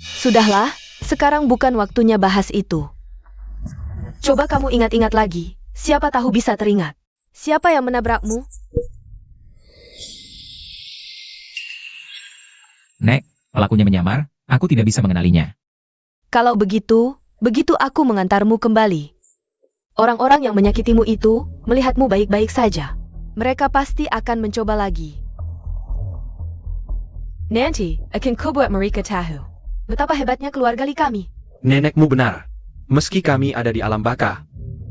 C: Sudahlah, sekarang bukan waktunya bahas itu. Coba kamu ingat-ingat lagi, siapa tahu bisa teringat. Siapa yang menabrakmu?
A: Nek, pelakunya menyamar, aku tidak bisa mengenalinya.
C: Kalau begitu aku mengantarmu kembali. Orang-orang yang menyakitimu itu, melihatmu baik-baik saja. Mereka pasti akan mencoba lagi. Nanti, akan kau buat mereka tahu. Betapa hebatnya keluarga Li kami.
B: Nenekmu benar. Meski kami ada di alam baka,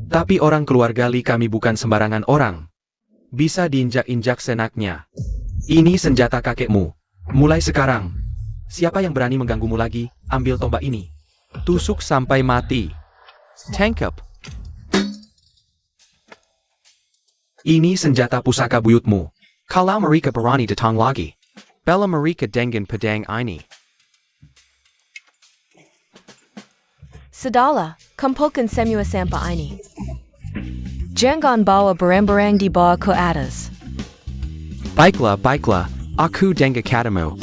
B: tapi orang keluarga Li kami bukan sembarangan orang. Bisa diinjak-injak senaknya. Ini senjata kakekmu. Mulai sekarang, siapa yang berani mengganggumu lagi, ambil tombak ini. Tusuk sampai mati. Tangkap. Ini senjata pusaka buyutmu. Kalau mereka berani datang lagi, bela mereka dengan pedang ini.
C: Sudahlah, kumpulkan semua sampah ini. Jangan bawa barang-barang di bawah ke atas.
B: Baiklah, aku dengan katamu.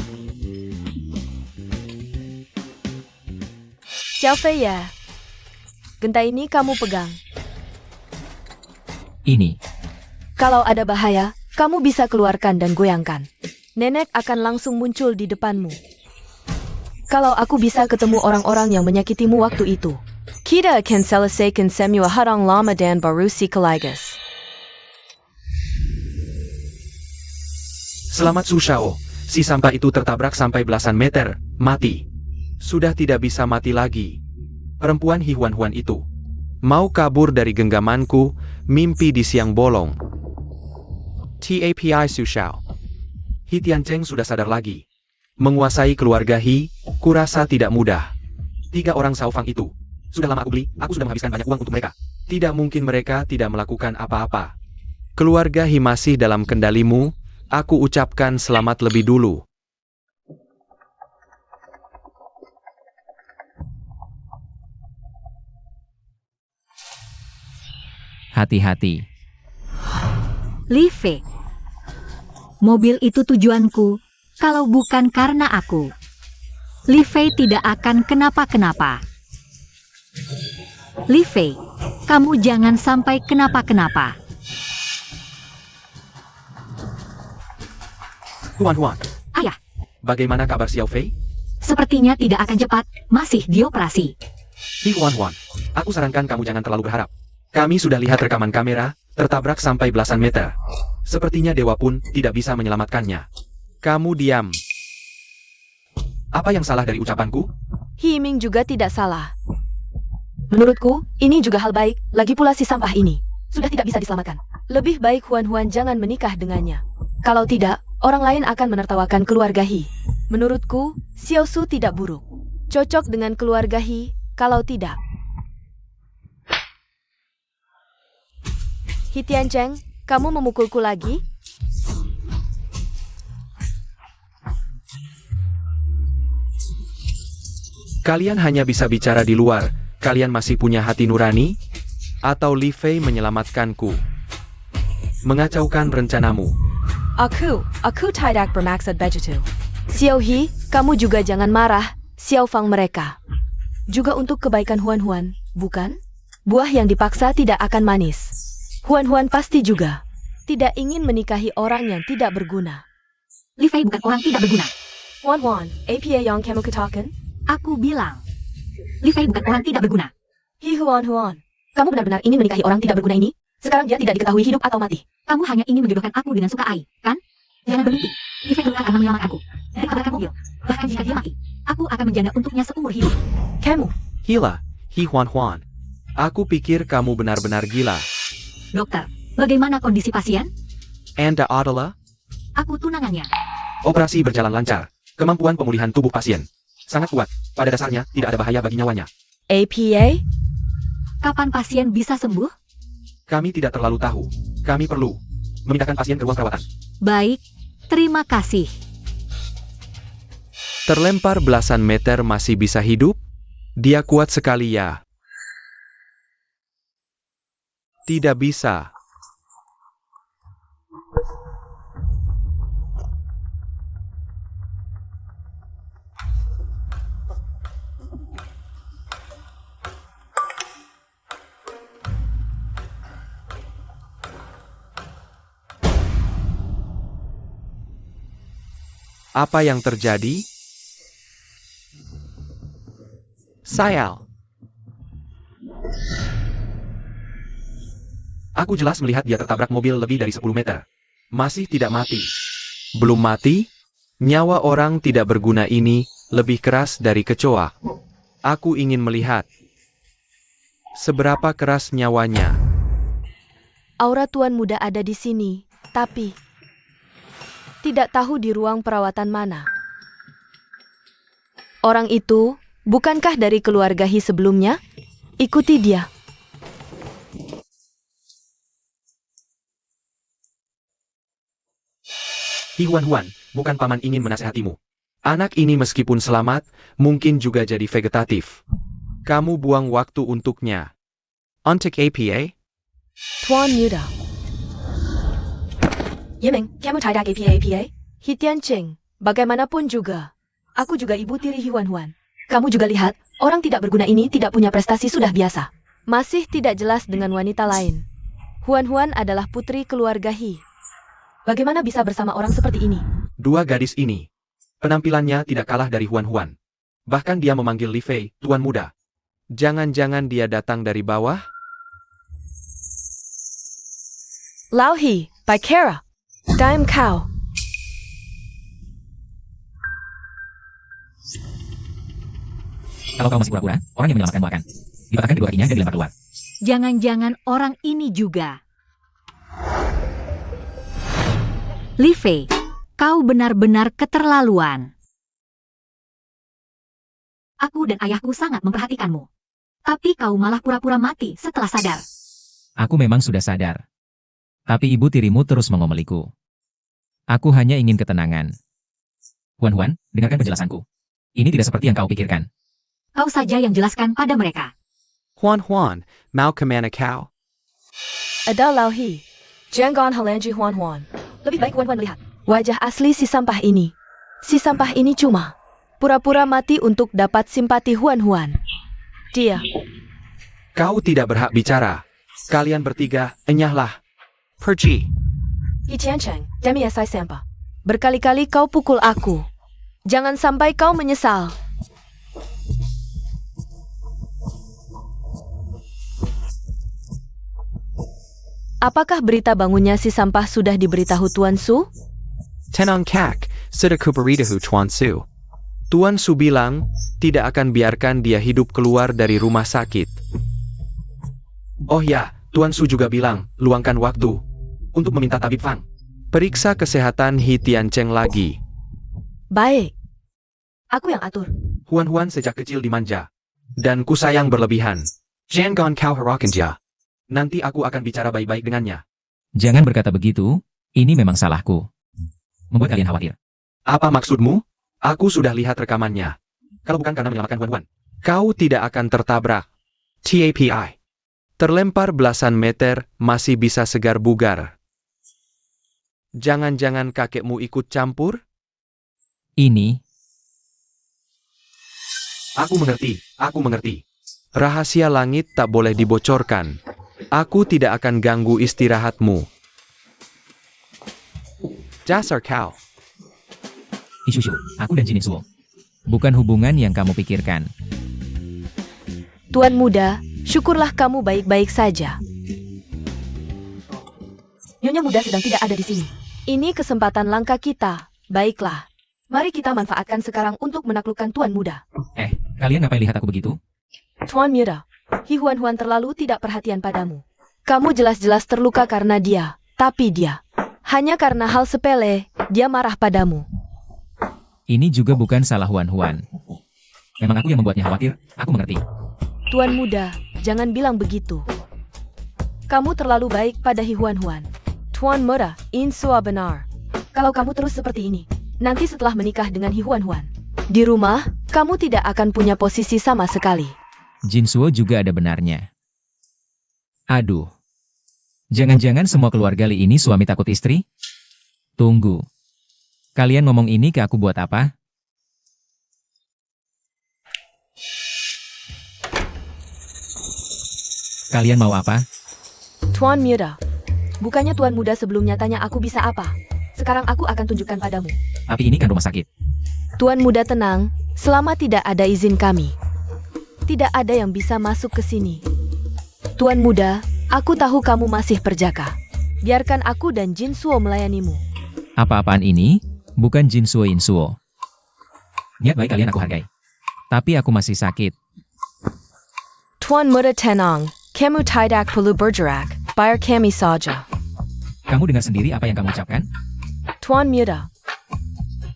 C: Xiao Fei ya. Genta ini kamu pegang.
A: Ini.
C: Kalau ada bahaya, kamu bisa keluarkan dan goyangkan. Nenek akan langsung muncul di depanmu. Kalau aku bisa ketemu orang-orang yang menyakitimu waktu itu, kita akan selesaikan semua hadang lama dan baru sekaligus.
B: Selamat Sushao. Si sampah itu tertabrak sampai belasan meter, mati. Sudah tidak bisa mati lagi. Perempuan Hihuan-Huan itu mau kabur dari genggamanku, mimpi di siang bolong. TAPI Sushao. Hi Tiancheng sudah sadar lagi. Menguasai keluarga Hi, kurasa tidak mudah. 3 orang Saofang itu. Sudah lama aku beli, aku sudah menghabiskan banyak uang untuk mereka. Tidak mungkin mereka tidak melakukan apa-apa. Keluarga Hi masih dalam kendalimu, aku ucapkan selamat lebih dulu.
A: Hati-hati.
D: Li Fei, mobil itu tujuanku, kalau bukan karena aku. Li Fei tidak akan kenapa-kenapa. Li Fei, kamu jangan sampai kenapa-kenapa.
B: Huan-Huan,
D: Ayah,
B: bagaimana kabar Xiao Fei?
D: Sepertinya tidak akan cepat, masih dioperasi.
B: Hi Huan Huan, aku sarankan kamu jangan terlalu berharap. Kami sudah lihat rekaman kamera, tertabrak sampai belasan meter. Sepertinya dewa pun tidak bisa menyelamatkannya. Kamu diam. Apa yang salah dari ucapanku?
C: Hi Ming juga tidak salah. Menurutku, ini juga hal baik, lagi pula si sampah ini sudah tidak bisa diselamatkan. Lebih baik Huan Huan jangan menikah dengannya. Kalau tidak, orang lain akan menertawakan keluarga Hi. Menurutku, Xiao Su tidak buruk. Cocok dengan keluarga Hi, kalau tidak. Hi Tiancheng, kamu memukulku lagi?
B: Kalian hanya bisa bicara di luar. Kalian masih punya hati nurani? Atau Li Fei menyelamatkanku? Mengacaukan rencanamu.
C: Aku tidak bermaksud begitu. Xiao Hi, kamu juga jangan marah, Xiao Fang mereka. Juga untuk kebaikan Huan Huan, bukan? Buah yang dipaksa tidak akan manis. Huan Huan pasti juga tidak ingin menikahi orang yang tidak berguna.
D: Li Fei bukan orang tidak berguna.
C: Huan Huan, apa yang kamu katakan?
D: Aku bilang, Li Fei bukan orang tidak berguna.
C: Hi Huan Huan, kamu benar-benar ingin menikahi orang tidak berguna ini? Sekarang dia tidak diketahui hidup atau mati.
D: Kamu hanya ingin menjodohkan aku dengan Suka Ai, kan? Jangan bermimpi. Li Fei berusaha akan menyelamatkanku dari tabrakan mobil. Bahkan jika dia mati, aku akan menjanda untuknya seumur hidup.
C: Kamu,
B: Gila, Hi Huan Huan. Aku pikir kamu benar-benar gila.
D: Dokter, bagaimana kondisi pasien?
B: Anda adalah?
D: Aku tunangannya.
B: Operasi berjalan lancar. Kemampuan pemulihan tubuh pasien sangat kuat. Pada dasarnya, tidak ada bahaya bagi nyawanya.
C: APA?
D: Kapan pasien bisa sembuh?
B: Kami tidak terlalu tahu. Kami perlu memindahkan pasien ke ruang perawatan.
D: Baik, terima kasih.
B: Terlempar belasan meter masih bisa hidup? Dia kuat sekali ya. Tidak bisa. Apa yang terjadi? Sayal. Aku jelas melihat dia tertabrak mobil lebih dari 10 meter. Masih tidak mati. Belum mati? Nyawa orang tidak berguna ini lebih keras dari kecoa. Aku ingin melihat seberapa keras nyawanya.
C: Aura tuan muda ada di sini, tapi tidak tahu di ruang perawatan mana. Orang itu, bukankah dari keluarga Hi sebelumnya? Ikuti dia.
B: Hi Huan Huan, bukan paman ingin menasehatimu. Anak ini meskipun selamat, mungkin juga jadi vegetatif. Kamu buang waktu untuknya. Untuk APA?
C: Tuan muda. Yiming, kamu tidak APA? Hi Tiancheng, bagaimanapun juga. Aku juga ibu tiri Hi Huan Huan. Kamu juga lihat, orang tidak berguna ini tidak punya prestasi sudah biasa. Masih tidak jelas dengan wanita lain. Huan Huan adalah putri keluarga Hi. Bagaimana bisa bersama orang seperti ini?
B: Dua gadis ini. Penampilannya tidak kalah dari Huan Huan. Bahkan dia memanggil Li Fei, tuan muda. Jangan-jangan dia datang dari bawah?
C: Lao Hi, by Kara. Dime Cow.
A: Kalau kau masih pura-pura, orang yang menyelamatkanmu akan dipatahkan kedua kakinya dan dilempar keluar.
D: Jangan-jangan orang ini juga. Li Fei, kau benar-benar keterlaluan. Aku dan ayahku sangat memperhatikanmu. Tapi kau malah pura-pura mati setelah sadar.
A: Aku memang sudah sadar. Tapi ibu tirimu terus mengomeliku. Aku hanya ingin ketenangan. Huan Huan, dengarkan penjelasanku. Ini tidak seperti yang kau pikirkan.
D: Kau saja yang jelaskan pada mereka.
B: Huan Huan, mau kemana kau?
C: Ada Lao Hi. Jangan halangi Huan Huan. Lebih baik Huan Huan lihat wajah asli si sampah ini. Si sampah ini cuma pura-pura mati untuk dapat simpati Huan Huan. Dia.
B: Kau tidak berhak bicara. Kalian bertiga, enyahlah. Pergi.
C: Hi Tiancheng, demi SI sampah. Berkali-kali kau pukul aku. Jangan sampai kau menyesal. Apakah berita bangunnya si sampah sudah diberitahu Tuan Su?
B: Tenang Kak, sudah kuberitahu Tuan Su. Tuan Su bilang, tidak akan biarkan dia hidup keluar dari rumah sakit. Oh ya, Tuan Su juga bilang, luangkan waktu untuk meminta tabib Fang. Periksa kesehatan He Tiancheng lagi.
C: Baik. Aku yang atur.
B: Huan-Huan sejak kecil dimanja. Dan ku sayang berlebihan. Jangan kau harakan dia. Nanti aku akan bicara baik-baik dengannya.
A: Jangan berkata begitu, ini memang salahku. Membuat kalian khawatir.
B: Apa maksudmu? Aku sudah lihat rekamannya. Kalau bukan karena menyelamatkan Huan-Huan, kau tidak akan tertabrak. TAPI. Terlempar belasan meter, masih bisa segar bugar. Jangan-jangan kakekmu ikut campur?
A: Ini,
B: Aku mengerti. Rahasia langit tak boleh dibocorkan. Aku tidak akan ganggu istirahatmu. Dasar kau.
A: isu aku dan Jinin Suo. Bukan hubungan yang kamu pikirkan.
C: Tuan muda, syukurlah kamu baik-baik saja. Nyonya muda sedang tidak ada di sini. Ini kesempatan langka kita. Baiklah. Mari kita manfaatkan sekarang untuk menaklukkan Tuan muda.
A: Kalian ngapain lihat aku begitu?
C: Tuan muda, Hi Huan-Huan terlalu tidak perhatian padamu. Kamu jelas-jelas terluka karena dia. Tapi dia, hanya karena hal sepele, dia marah padamu.
A: Ini juga bukan salah Huan-Huan. Memang aku yang membuatnya khawatir, aku mengerti.
C: Tuan muda, jangan bilang begitu. Kamu terlalu baik pada Hi Huan-Huan. Tuan muda, insya benar. Kalau kamu terus seperti ini, nanti setelah menikah dengan Hi Huan-Huan, di rumah, kamu tidak akan punya posisi sama sekali.
A: Jin Suo juga ada benarnya. Aduh. Jangan-jangan semua keluarga Li ini suami takut istri? Tunggu. Kalian ngomong ini ke aku buat apa? Kalian mau apa?
C: Tuan muda, bukannya Tuan muda sebelumnya tanya aku bisa apa? Sekarang aku akan tunjukkan padamu.
A: Tapi ini kan rumah sakit.
C: Tuan muda tenang, selama tidak ada izin kami. Tidak ada yang bisa masuk ke sini. Tuan muda, aku tahu kamu masih perjaka. Biarkan aku dan Jin Suo melayanimu.
A: Apa-apaan ini? Bukan Jin Suo In Suo. Niat baik kalian aku hargai. Tapi aku masih sakit.
C: Tuan muda tenang, kamu tidak perlu bergerak, biar kami saja.
A: Kamu dengar sendiri apa yang kamu ucapkan?
C: Tuan muda,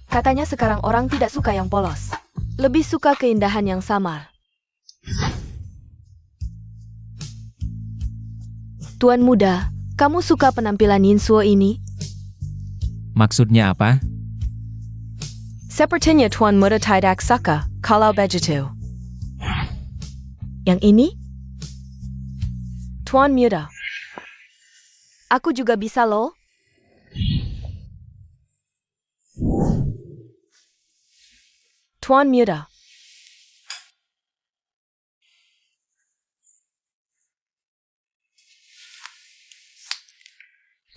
C: katanya sekarang orang tidak suka yang polos. Lebih suka keindahan yang samar. Tuan muda, kamu suka penampilan Yin Suo ini?
A: Maksudnya apa?
C: Sepertinya Tuan muda tidak suka kalau begitu. Yang ini? Tuan muda, aku juga bisa loh. Tuan muda.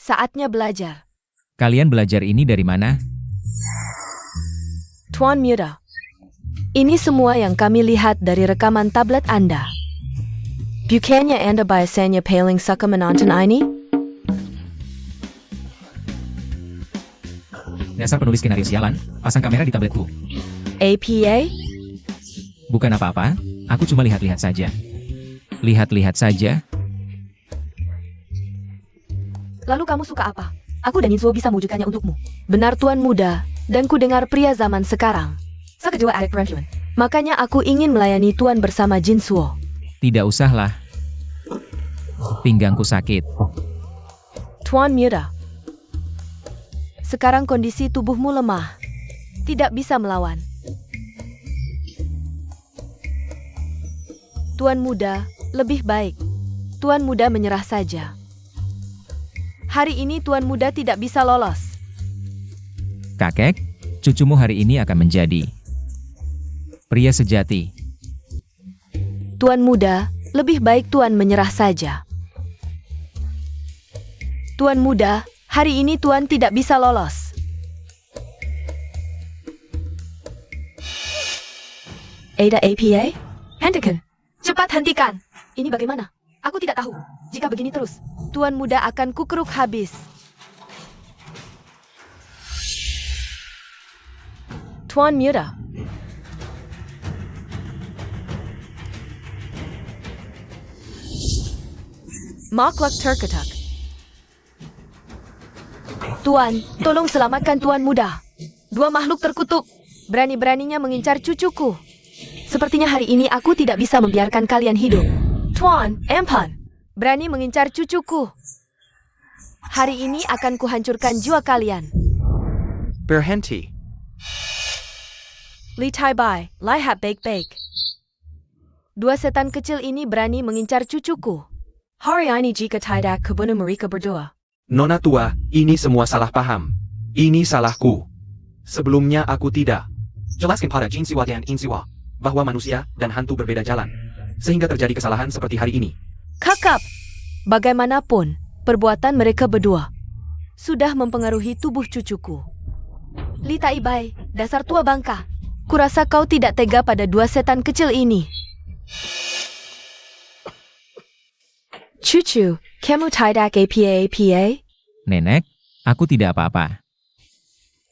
C: Saatnya belajar.
A: Kalian belajar ini dari mana?
C: Tuan muda. Ini semua yang kami lihat dari rekaman tablet Anda. Bukannya Anda biasanya paling suka menonton ini?
A: Dasar penulis skenario sialan, pasang kamera di tabletku.
C: APA?
A: Bukan apa-apa, aku cuma lihat-lihat saja. Lihat-lihat saja?
C: Lalu kamu suka apa? Aku dan Yin Suo bisa mewujudkannya untukmu. Benar Tuan muda, dan ku dengar pria zaman sekarang. Saya kejual Eric Franklin. Makanya aku ingin melayani Tuan bersama Jin Suo.
A: Tidak usahlah. Pinggangku sakit.
C: Tuan muda. Sekarang kondisi tubuhmu lemah. Tidak bisa melawan. Tuan muda, lebih baik. Tuan muda menyerah saja. Hari ini Tuan muda tidak bisa lolos.
A: Kakek, cucumu hari ini akan menjadi pria sejati.
C: Tuan muda, lebih baik Tuan menyerah saja. Tuan muda, hari ini Tuan tidak bisa lolos. Ada APA? Hentikan. Cepat hentikan. Ini bagaimana? Aku tidak tahu. Jika begini terus, Tuan Muda akan kukeruk habis. Tuan Muda. Makhluk terketak. Tuan, tolong selamatkan Tuan Muda. Dua makhluk terkutuk. Berani-beraninya mengincar cucuku. Sepertinya hari ini aku tidak bisa membiarkan kalian hidup. Tuan, Empan, berani mengincar cucuku. Hari ini akan kuhancurkan jiwa kalian.
B: Berhenti.
C: Li Tai Bai, Lai Hat Bake Bake. Dua setan kecil ini berani mengincar cucuku. Hari ini jika tidak kebunuh mereka berdua.
B: Nona tua, ini semua salah paham. Ini salahku. Sebelumnya aku tidak. Jelaskan pada Jin Siwa dan In Siwa bahwa manusia dan hantu berbeda jalan. Sehingga terjadi kesalahan seperti hari ini.
C: Kakap, bagaimanapun, perbuatan mereka berdua sudah mempengaruhi tubuh cucuku. Li Tai Bai, dasar tua bangka. Kurasa kau tidak tega pada dua setan kecil ini. Cucu, kamu tidak APA?
A: Nenek, aku tidak apa-apa.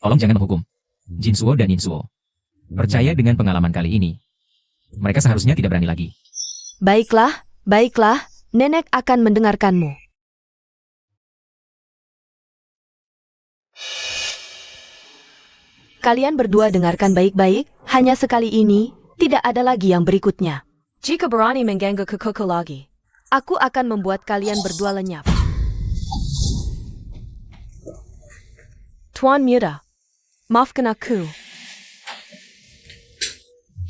A: Tolong jangan menghukum Jinsuo dan Yinsuo. Percaya dengan pengalaman kali ini. Mereka seharusnya tidak berani lagi.
C: Baiklah, baiklah, nenek akan mendengarkanmu. Kalian berdua dengarkan baik-baik, hanya sekali ini, tidak ada lagi yang berikutnya. Jika berani mengganggu kekoko lagi, aku akan membuat kalian berdua lenyap. Tuan Muda, maafkan aku.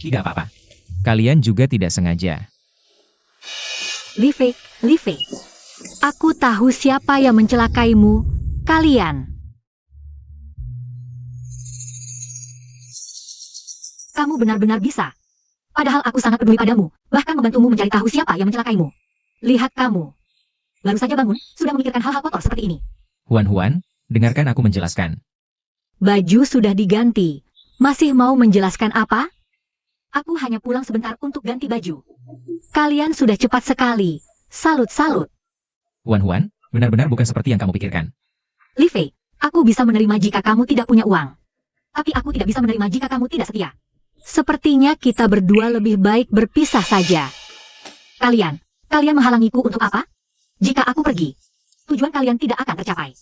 A: Tidak apa-apa. Kalian juga tidak sengaja.
D: Li Fei, aku tahu siapa yang mencelakaimu. Kalian. Kamu benar-benar bisa. Padahal aku sangat peduli padamu, bahkan membantumu mencari tahu siapa yang mencelakaimu. Lihat kamu. Baru saja bangun, sudah memikirkan hal-hal kotor seperti ini.
A: Huan, dengarkan aku menjelaskan.
D: Baju sudah diganti. Masih mau menjelaskan apa? Aku hanya pulang sebentar untuk ganti baju. Kalian sudah cepat sekali. Salut.
A: Huan, benar-benar bukan seperti yang kamu pikirkan.
D: Li Fei, aku bisa menerima jika kamu tidak punya uang. Tapi aku tidak bisa menerima jika kamu tidak setia. Sepertinya kita berdua lebih baik berpisah saja. Kalian menghalangiku untuk apa? Jika aku pergi, tujuan kalian tidak akan tercapai.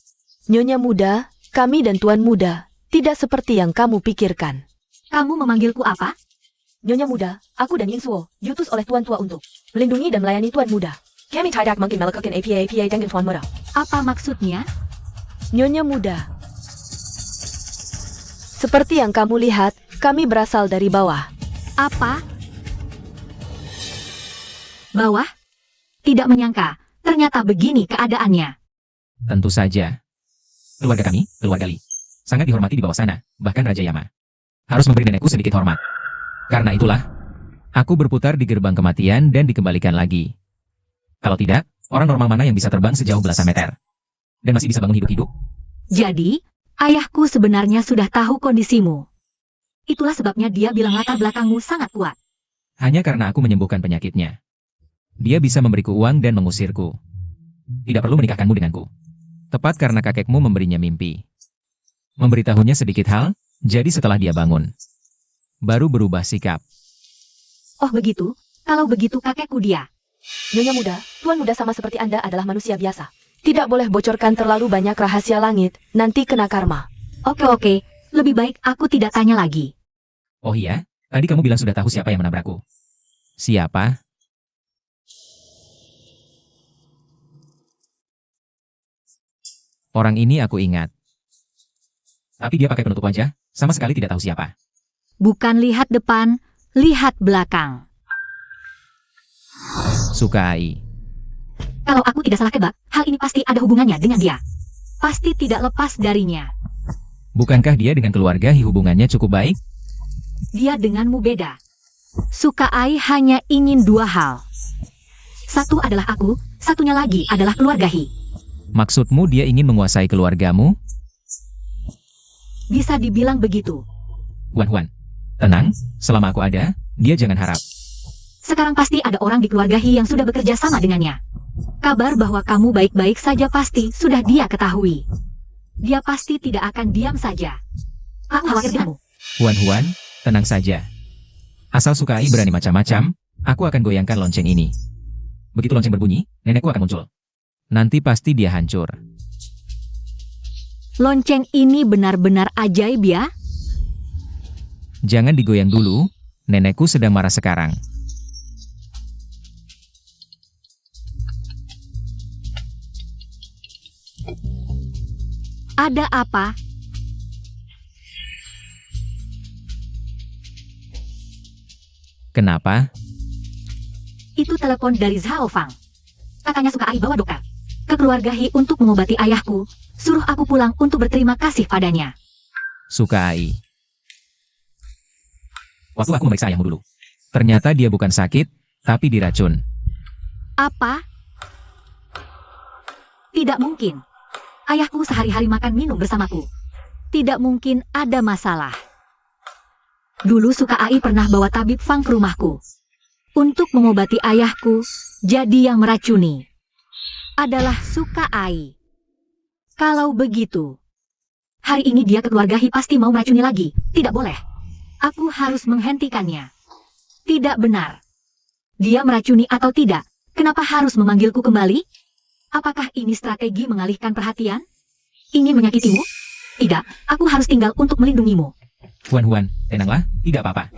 C: Nyonya Muda, kami dan Tuan Muda tidak seperti yang kamu pikirkan.
D: Kamu memanggilku apa?
C: Nyonya Muda, aku dan Yinsuo diutus oleh Tuan Tua untuk melindungi dan melayani Tuan Muda. Kami tidak mungkin melakukan APA dengan Tuan Muda.
D: Apa maksudnya?
C: Nyonya Muda, seperti yang kamu lihat, kami berasal dari bawah.
D: Apa? Bawah? Tidak menyangka, ternyata begini keadaannya.
A: Tentu saja. Keluarga kami, keluarga Li, sangat dihormati di bawah sana, bahkan Raja Yama harus memberi nenekku sedikit hormat. Karena itulah, aku berputar di gerbang kematian dan dikembalikan lagi. Kalau tidak, orang normal mana yang bisa terbang sejauh belasan meter? Dan masih bisa bangun hidup-hidup?
D: Jadi, ayahku sebenarnya sudah tahu kondisimu. Itulah sebabnya dia bilang latar belakangmu sangat kuat.
A: Hanya karena aku menyembuhkan penyakitnya. Dia bisa memberiku uang dan mengusirku. Tidak perlu menikahkanmu denganku. Tepat karena kakekmu memberinya mimpi. Memberitahunya sedikit hal, jadi setelah dia bangun, baru berubah sikap.
D: Oh begitu? Kalau begitu kakekku dia.
C: Nyonya Muda, Tuan Muda sama seperti Anda adalah manusia biasa. Tidak boleh bocorkan terlalu banyak rahasia langit, nanti kena karma.
D: Oke, lebih baik aku tidak tanya lagi.
A: Oh iya, tadi kamu bilang sudah tahu siapa yang menabrakku. Siapa? Orang ini aku ingat. Tapi dia pakai penutup wajah, sama sekali tidak tahu siapa.
D: Bukan lihat depan, lihat belakang.
A: Sukai.
D: Kalau aku tidak salah tebak, hal ini pasti ada hubungannya dengan dia. Pasti tidak lepas darinya.
A: Bukankah dia dengan keluarga Hi hubungannya cukup baik?
D: Dia denganmu beda. Sukai hanya ingin dua hal. Satu adalah aku, satunya lagi adalah keluarga Hi.
A: Maksudmu dia ingin menguasai keluargamu?
D: Bisa dibilang begitu.
A: Huan, tenang, selama aku ada, dia jangan harap.
D: Sekarang pasti ada orang di keluarga He yang sudah bekerja sama dengannya. Kabar bahwa kamu baik-baik saja pasti sudah dia ketahui. Dia pasti tidak akan diam saja. Aku khawatir denganmu.
A: Huan, tenang saja. Asal Sukai berani macam-macam, aku akan goyangkan lonceng ini. Begitu lonceng berbunyi, nenekku akan muncul. Nanti pasti dia hancur.
D: Lonceng ini benar-benar ajaib ya.
A: Jangan digoyang dulu, nenekku sedang marah sekarang.
D: Ada apa?
A: Kenapa?
D: Itu telepon dari Zhao Fang. Katanya Sukai bawa dokter ke keluarga He untuk mengobati ayahku. Suruh aku pulang untuk berterima kasih padanya.
A: Sukai. Waktu aku memeriksa ayahmu dulu. Ternyata dia bukan sakit, tapi diracun.
D: Apa? Tidak mungkin. Ayahku sehari-hari makan minum bersamaku. Tidak mungkin ada masalah. Dulu Sukai pernah bawa tabib Fang ke rumahku. Untuk mengobati ayahku, jadi yang meracuni adalah Sukai. Kalau begitu, hari ini dia ke keluarga He pasti mau meracuni lagi. Tidak boleh. Aku harus menghentikannya. Tidak benar. Dia meracuni atau tidak, kenapa harus memanggilku kembali? Apakah ini strategi mengalihkan perhatian? Ingin menyakitimu? Tidak, aku harus tinggal untuk melindungimu.
A: Huan, tenanglah, tidak apa-apa.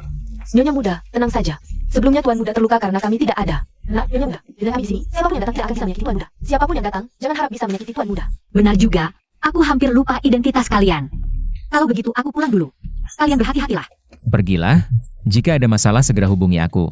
C: Nyonya Muda, tenang saja. Sebelumnya Tuan Muda terluka karena kami tidak ada. Nah, Nyonya Muda, dengan kami di sini, siapapun yang datang tidak akan bisa menyakiti Tuan Muda. Siapapun yang datang, jangan harap bisa menyakiti Tuan Muda.
D: Benar juga, aku hampir lupa identitas kalian. Kalau begitu aku pulang dulu. Kalian berhati-hatilah.
A: Pergilah, jika ada masalah segera hubungi aku.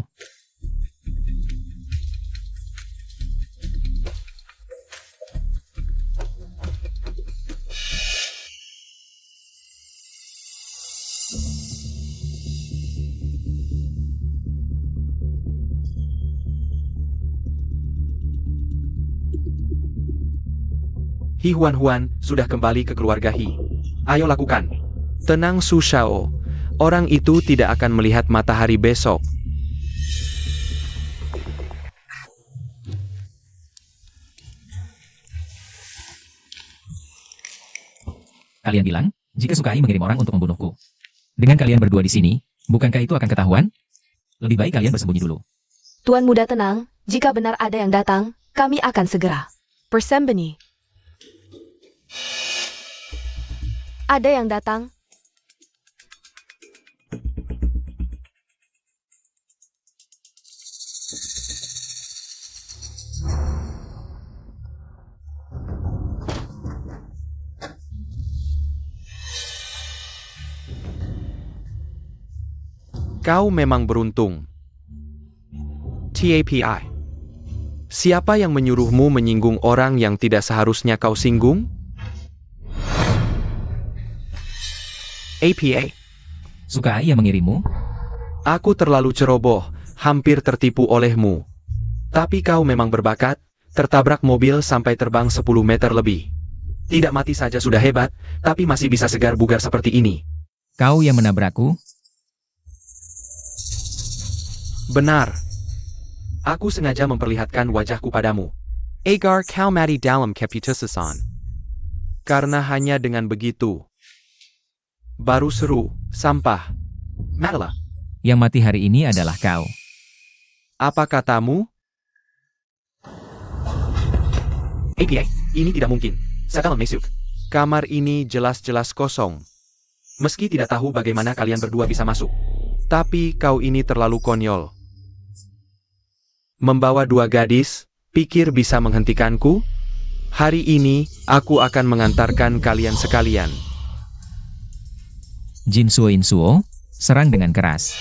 B: Hi Huan sudah kembali ke keluarga Hi. Ayo lakukan. Tenang Su Shao. Orang itu tidak akan melihat matahari besok.
A: Kalian bilang, jika Sukai mengirim orang untuk membunuhku. Dengan kalian berdua di sini, bukankah itu akan ketahuan? Lebih baik kalian bersembunyi dulu.
C: Tuan Muda tenang, jika benar ada yang datang, kami akan segera bersembunyi. Ada yang datang.
B: Kau memang beruntung. TAPI. Siapa yang menyuruhmu menyinggung orang yang tidak seharusnya kau singgung? APA.
A: Sukai yang mengirimmu?
B: Aku terlalu ceroboh, hampir tertipu olehmu. Tapi kau memang berbakat, tertabrak mobil sampai terbang 10 meter lebih. Tidak mati saja sudah hebat, tapi masih bisa segar bugar seperti ini.
A: Kau yang menabrakku?
B: Benar. Aku sengaja memperlihatkan wajahku padamu. Agar kau mati dalam keputusan. Karena hanya dengan begitu. Baru seru, sampah. Matilah.
A: Yang mati hari ini adalah kau.
B: Apa katamu? APA, ini tidak mungkin. Setelah masuk. Kamar ini jelas-jelas kosong. Meski tidak tahu bagaimana kalian berdua bisa masuk. Tapi kau ini terlalu konyol. Membawa 2 gadis, pikir bisa menghentikanku? Hari ini, aku akan mengantarkan kalian sekalian.
A: Jinsuo Insuo, serang dengan keras.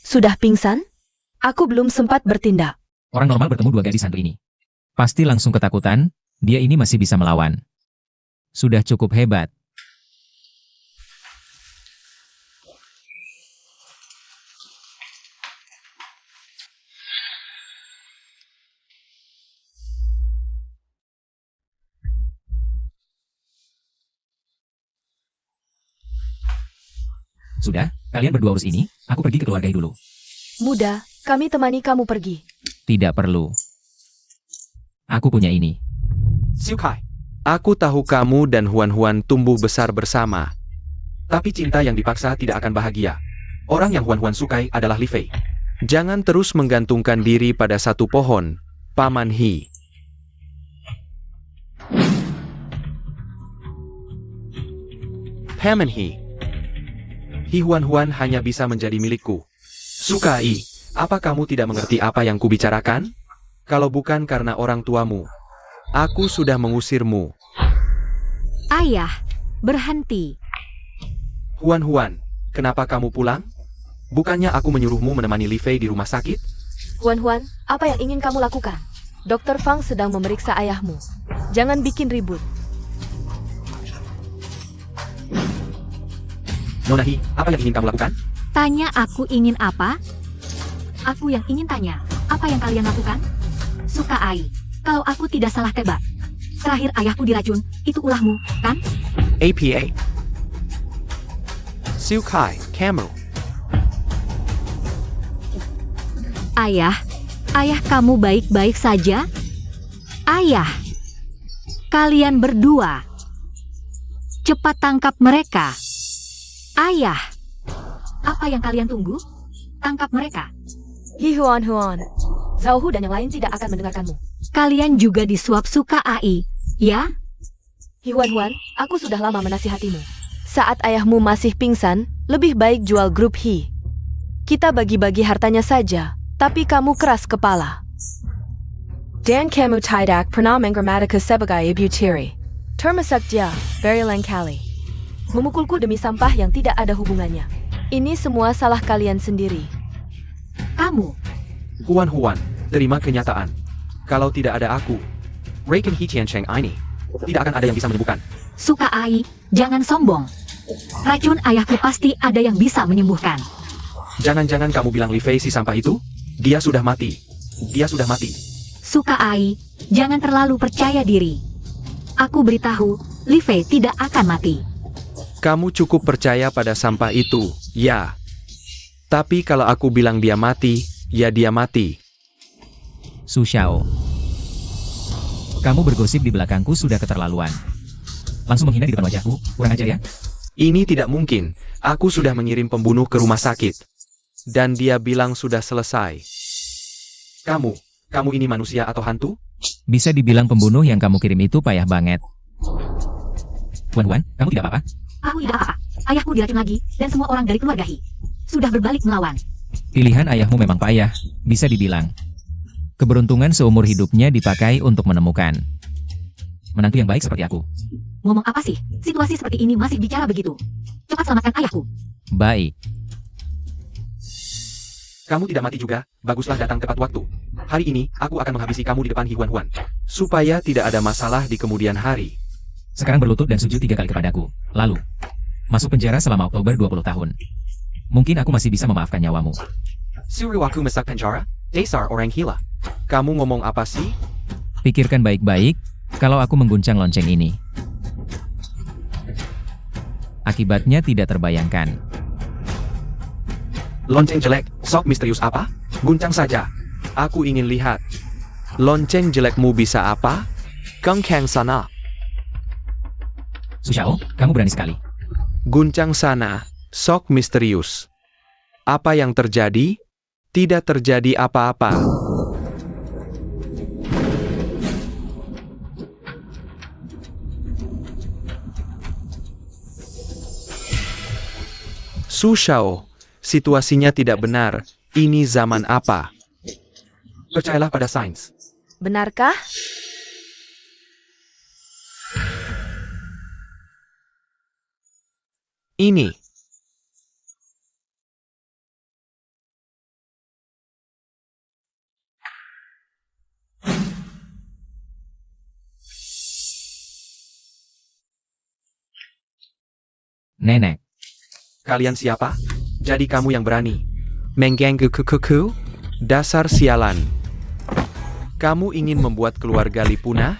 C: Sudah pingsan? Aku belum sempat bertindak.
A: Orang normal bertemu 2 gadis hantu ini. Pasti langsung ketakutan, dia ini masih bisa melawan. Sudah cukup hebat. Sudah, kalian berdua urus ini, aku pergi ke keluarga dulu.
C: Muda, kami temani kamu pergi.
A: Tidak perlu. Aku punya ini.
B: Siu Kai, aku tahu kamu dan Huan tumbuh besar bersama. Tapi cinta yang dipaksa tidak akan bahagia. Orang yang Huan sukai adalah Li Fei. Jangan terus menggantungkan diri pada satu pohon, Paman He. Paman He. Huan hanya bisa menjadi milikku. Sukai, apa kamu tidak mengerti apa yang kubicarakan? Kalau bukan karena orang tuamu, aku sudah mengusirmu.
D: Ayah, berhenti.
B: Huan, kenapa kamu pulang? Bukannya aku menyuruhmu menemani Li Fei di rumah sakit?
C: Huan, apa yang ingin kamu lakukan? Dokter Fang sedang memeriksa ayahmu. Jangan bikin ribut.
B: Nona He, apa yang ingin kamu lakukan?
D: Tanya aku ingin apa? Aku yang ingin tanya, apa yang kalian lakukan? Sukai, kalau aku tidak salah tebak. Terakhir ayahku diracun, itu ulahmu, kan?
B: APA. Siu Kai, kamu.
D: Ayah kamu baik-baik saja? Ayah, kalian berdua. Cepat tangkap mereka. Ayah, apa yang kalian tunggu? Tangkap mereka.
C: Huan, Zhao Hu dan yang lain tidak akan mendengarkanmu.
D: Kalian juga disuap Sukai, ya?
C: Huan, aku sudah lama menasihatimu. Saat ayahmu masih pingsan, lebih baik jual grup He. Kita bagi-bagi hartanya saja, tapi kamu keras kepala. Dan kamu tidak pernah menggrammatika sebagai ibu tiri. Termasuk dia, very lain kali. Memukulku demi sampah yang tidak ada hubungannya. Ini semua salah kalian sendiri.
D: Kamu.
B: Huan, terima kenyataan. Kalau tidak ada aku, Reiken He Tian Cheng ini, tidak akan ada yang bisa menyembuhkan.
D: Sukai, jangan sombong. Racun ayahku pasti ada yang bisa menyembuhkan.
B: Jangan-jangan kamu bilang Li Fei si sampah itu? Dia sudah mati. Dia sudah mati.
D: Sukai, jangan terlalu percaya diri. Aku beritahu, Li Fei tidak akan mati.
B: Kamu cukup percaya pada sampah itu, ya. Tapi kalau aku bilang dia mati, ya dia mati.
A: Su Xiao. Kamu bergosip di belakangku sudah keterlaluan. Langsung menghina di depan wajahku, kurang ajar ya?
B: Ini tidak mungkin. Aku sudah mengirim pembunuh ke rumah sakit. Dan dia bilang sudah selesai. Kamu ini manusia atau hantu?
A: Bisa dibilang pembunuh yang kamu kirim itu payah banget. Huan, kamu tidak apa-apa?
D: Aku tidak apa-apa. Ayahku diracun lagi, dan semua orang dari keluarga He sudah berbalik melawan.
A: Pilihan ayahmu memang payah, bisa dibilang. Keberuntungan seumur hidupnya dipakai untuk menemukan menantu yang baik seperti aku.
D: Ngomong apa sih? Situasi seperti ini masih bicara begitu. Cepat selamatkan ayahku.
A: Baik.
B: Kamu tidak mati juga, baguslah datang tepat waktu. Hari ini, aku akan menghabisi kamu di depan Huan. Supaya tidak ada masalah di kemudian hari.
A: Sekarang berlutut dan sujud 3 kali kepadaku. Lalu, masuk penjara selama Oktober 20 tahun. Mungkin aku masih bisa memaafkan nyawamu.
B: Suruh aku masuk penjara? Dasar orang gila. Kamu ngomong apa sih?
A: Pikirkan baik-baik, kalau aku mengguncang lonceng ini. Akibatnya tidak terbayangkan.
B: Lonceng jelek, sok misterius apa? Guncang saja. Aku ingin lihat. Lonceng jelekmu bisa apa? Kengkang sana.
A: Su Xiao, kamu berani sekali.
B: Guncang sana, sok misterius. Apa yang terjadi? Tidak terjadi apa-apa. Su Xiao, situasinya tidak benar. Ini zaman apa? Percayalah pada sains.
C: Benarkah?
B: Ini.
A: Nenek.
B: Kalian siapa? Jadi kamu yang berani. Mengganggu kukuku? Dasar sialan. Kamu ingin membuat keluarga Li punah?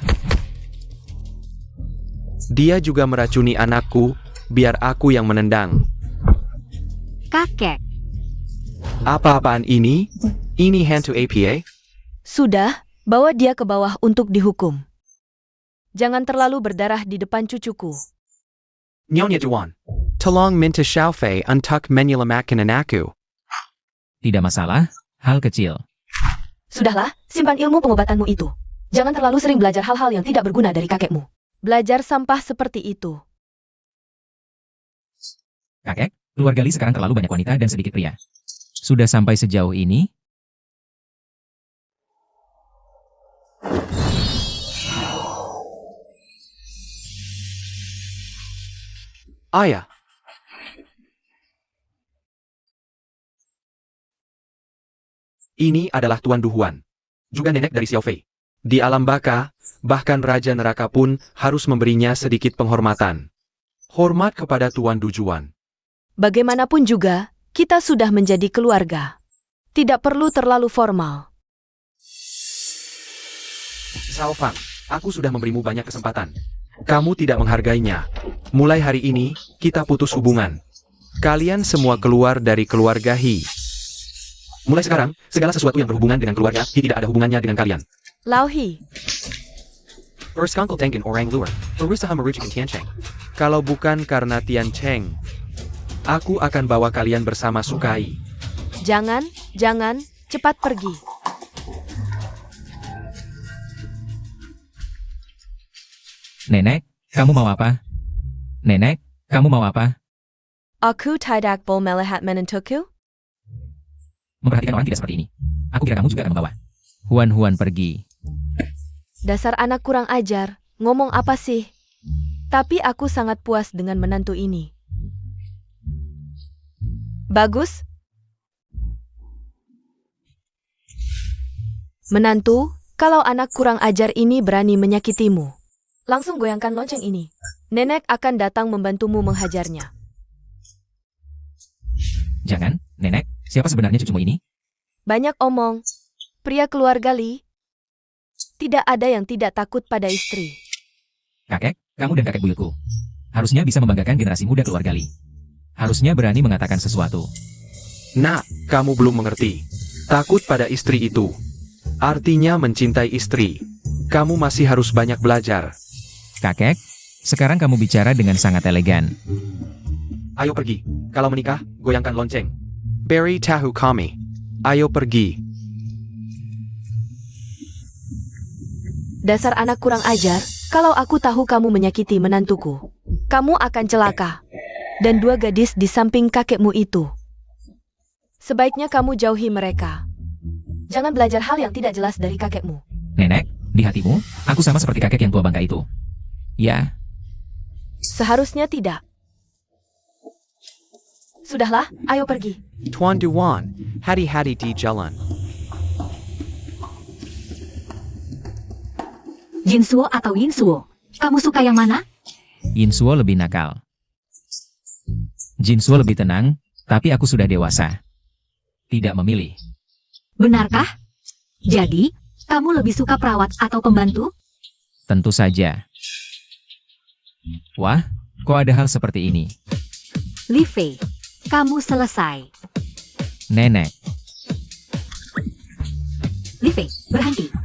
B: Dia juga meracuni anakku, biar aku yang menendang.
D: kakek.
B: Apa-apaan ini? Ini hantu APA?
C: Sudah, bawa dia ke bawah untuk dihukum. Jangan terlalu berdarah di depan cucuku.
B: Nyonya Juan. Tolong minta Xiaofei untuk menyelamatkan anakku.
A: Tidak masalah, hal kecil.
C: Sudahlah, simpan ilmu pengobatanmu itu. Jangan terlalu sering belajar hal-hal yang tidak berguna dari kakekmu. Belajar sampah seperti itu.
A: Kakek, keluarga Li sekarang terlalu banyak wanita dan sedikit pria. Sudah sampai sejauh ini?
B: Ayah. Ini adalah Tuan Duhuan. Juga nenek dari Xiaofei. Di alam baka, bahkan Raja Neraka pun harus memberinya sedikit penghormatan. Hormat kepada Tuan Dujuan.
C: Bagaimanapun juga, kita sudah menjadi keluarga. Tidak perlu terlalu formal.
B: Sao Fang, aku sudah memberimu banyak kesempatan. Kamu tidak menghargainya. Mulai hari ini, kita putus hubungan. Kalian semua keluar dari keluarga He. Mulai sekarang, segala sesuatu yang berhubungan dengan keluarga He tidak ada hubungannya dengan kalian.
C: Lauhi,
B: Urskangkul Tengen Orang Luar, Urusaha Merujukan Tian Cheng. Kalau bukan karena Tian Cheng, aku akan bawa kalian bersama Sukai.
C: jangan, cepat pergi.
A: Nenek, kamu mau apa? Nenek, kamu mau apa?
C: Aku tidak bol melihat menentuku?
A: Memperhatikan orang tidak seperti ini. Aku kira kamu juga akan membawa. Huan pergi.
C: Dasar anak kurang ajar, ngomong apa sih? Tapi aku sangat puas dengan menantu ini. Bagus. Menantu, kalau anak kurang ajar ini berani menyakitimu, langsung goyangkan lonceng ini. Nenek akan datang membantumu menghajarnya.
A: Jangan, Nenek, siapa sebenarnya cucumu ini?
C: Banyak omong. Pria keluarga Li. Tidak ada yang tidak takut pada istri.
A: Kakek, kamu dan kakek buyutku. Harusnya bisa membanggakan generasi muda keluarga Li. Harusnya berani mengatakan sesuatu.
B: Nak, kamu belum mengerti. Takut pada istri itu artinya mencintai istri. Kamu masih harus banyak belajar.
A: Kakek, sekarang kamu bicara dengan sangat elegan.
B: Ayo pergi. Kalau menikah, goyangkan lonceng. Beri tahu kami. Ayo pergi.
C: Dasar anak kurang ajar, kalau aku tahu kamu menyakiti menantuku, kamu akan celaka. Dan dua gadis di samping kakekmu itu. Sebaiknya kamu jauhi mereka. Jangan belajar hal yang tidak jelas dari kakekmu.
A: Nenek, di hatimu, aku sama seperti kakek yang tua bangka itu. Ya,
C: Seharusnya tidak. Sudahlah, ayo pergi.
B: Tuan Duan, hati-hati di jalan.
D: Jinsuo atau Yinsuo? Kamu suka yang mana?
A: Yinsuo lebih nakal. Jinsuo lebih tenang, tapi aku sudah dewasa. Tidak memilih.
D: Benarkah? Jadi, kamu lebih suka perawat atau pembantu?
A: Tentu saja. Wah, kok ada hal seperti ini?
D: Li Fei, kamu selesai.
A: Nenek,
D: Li Fei, berhenti.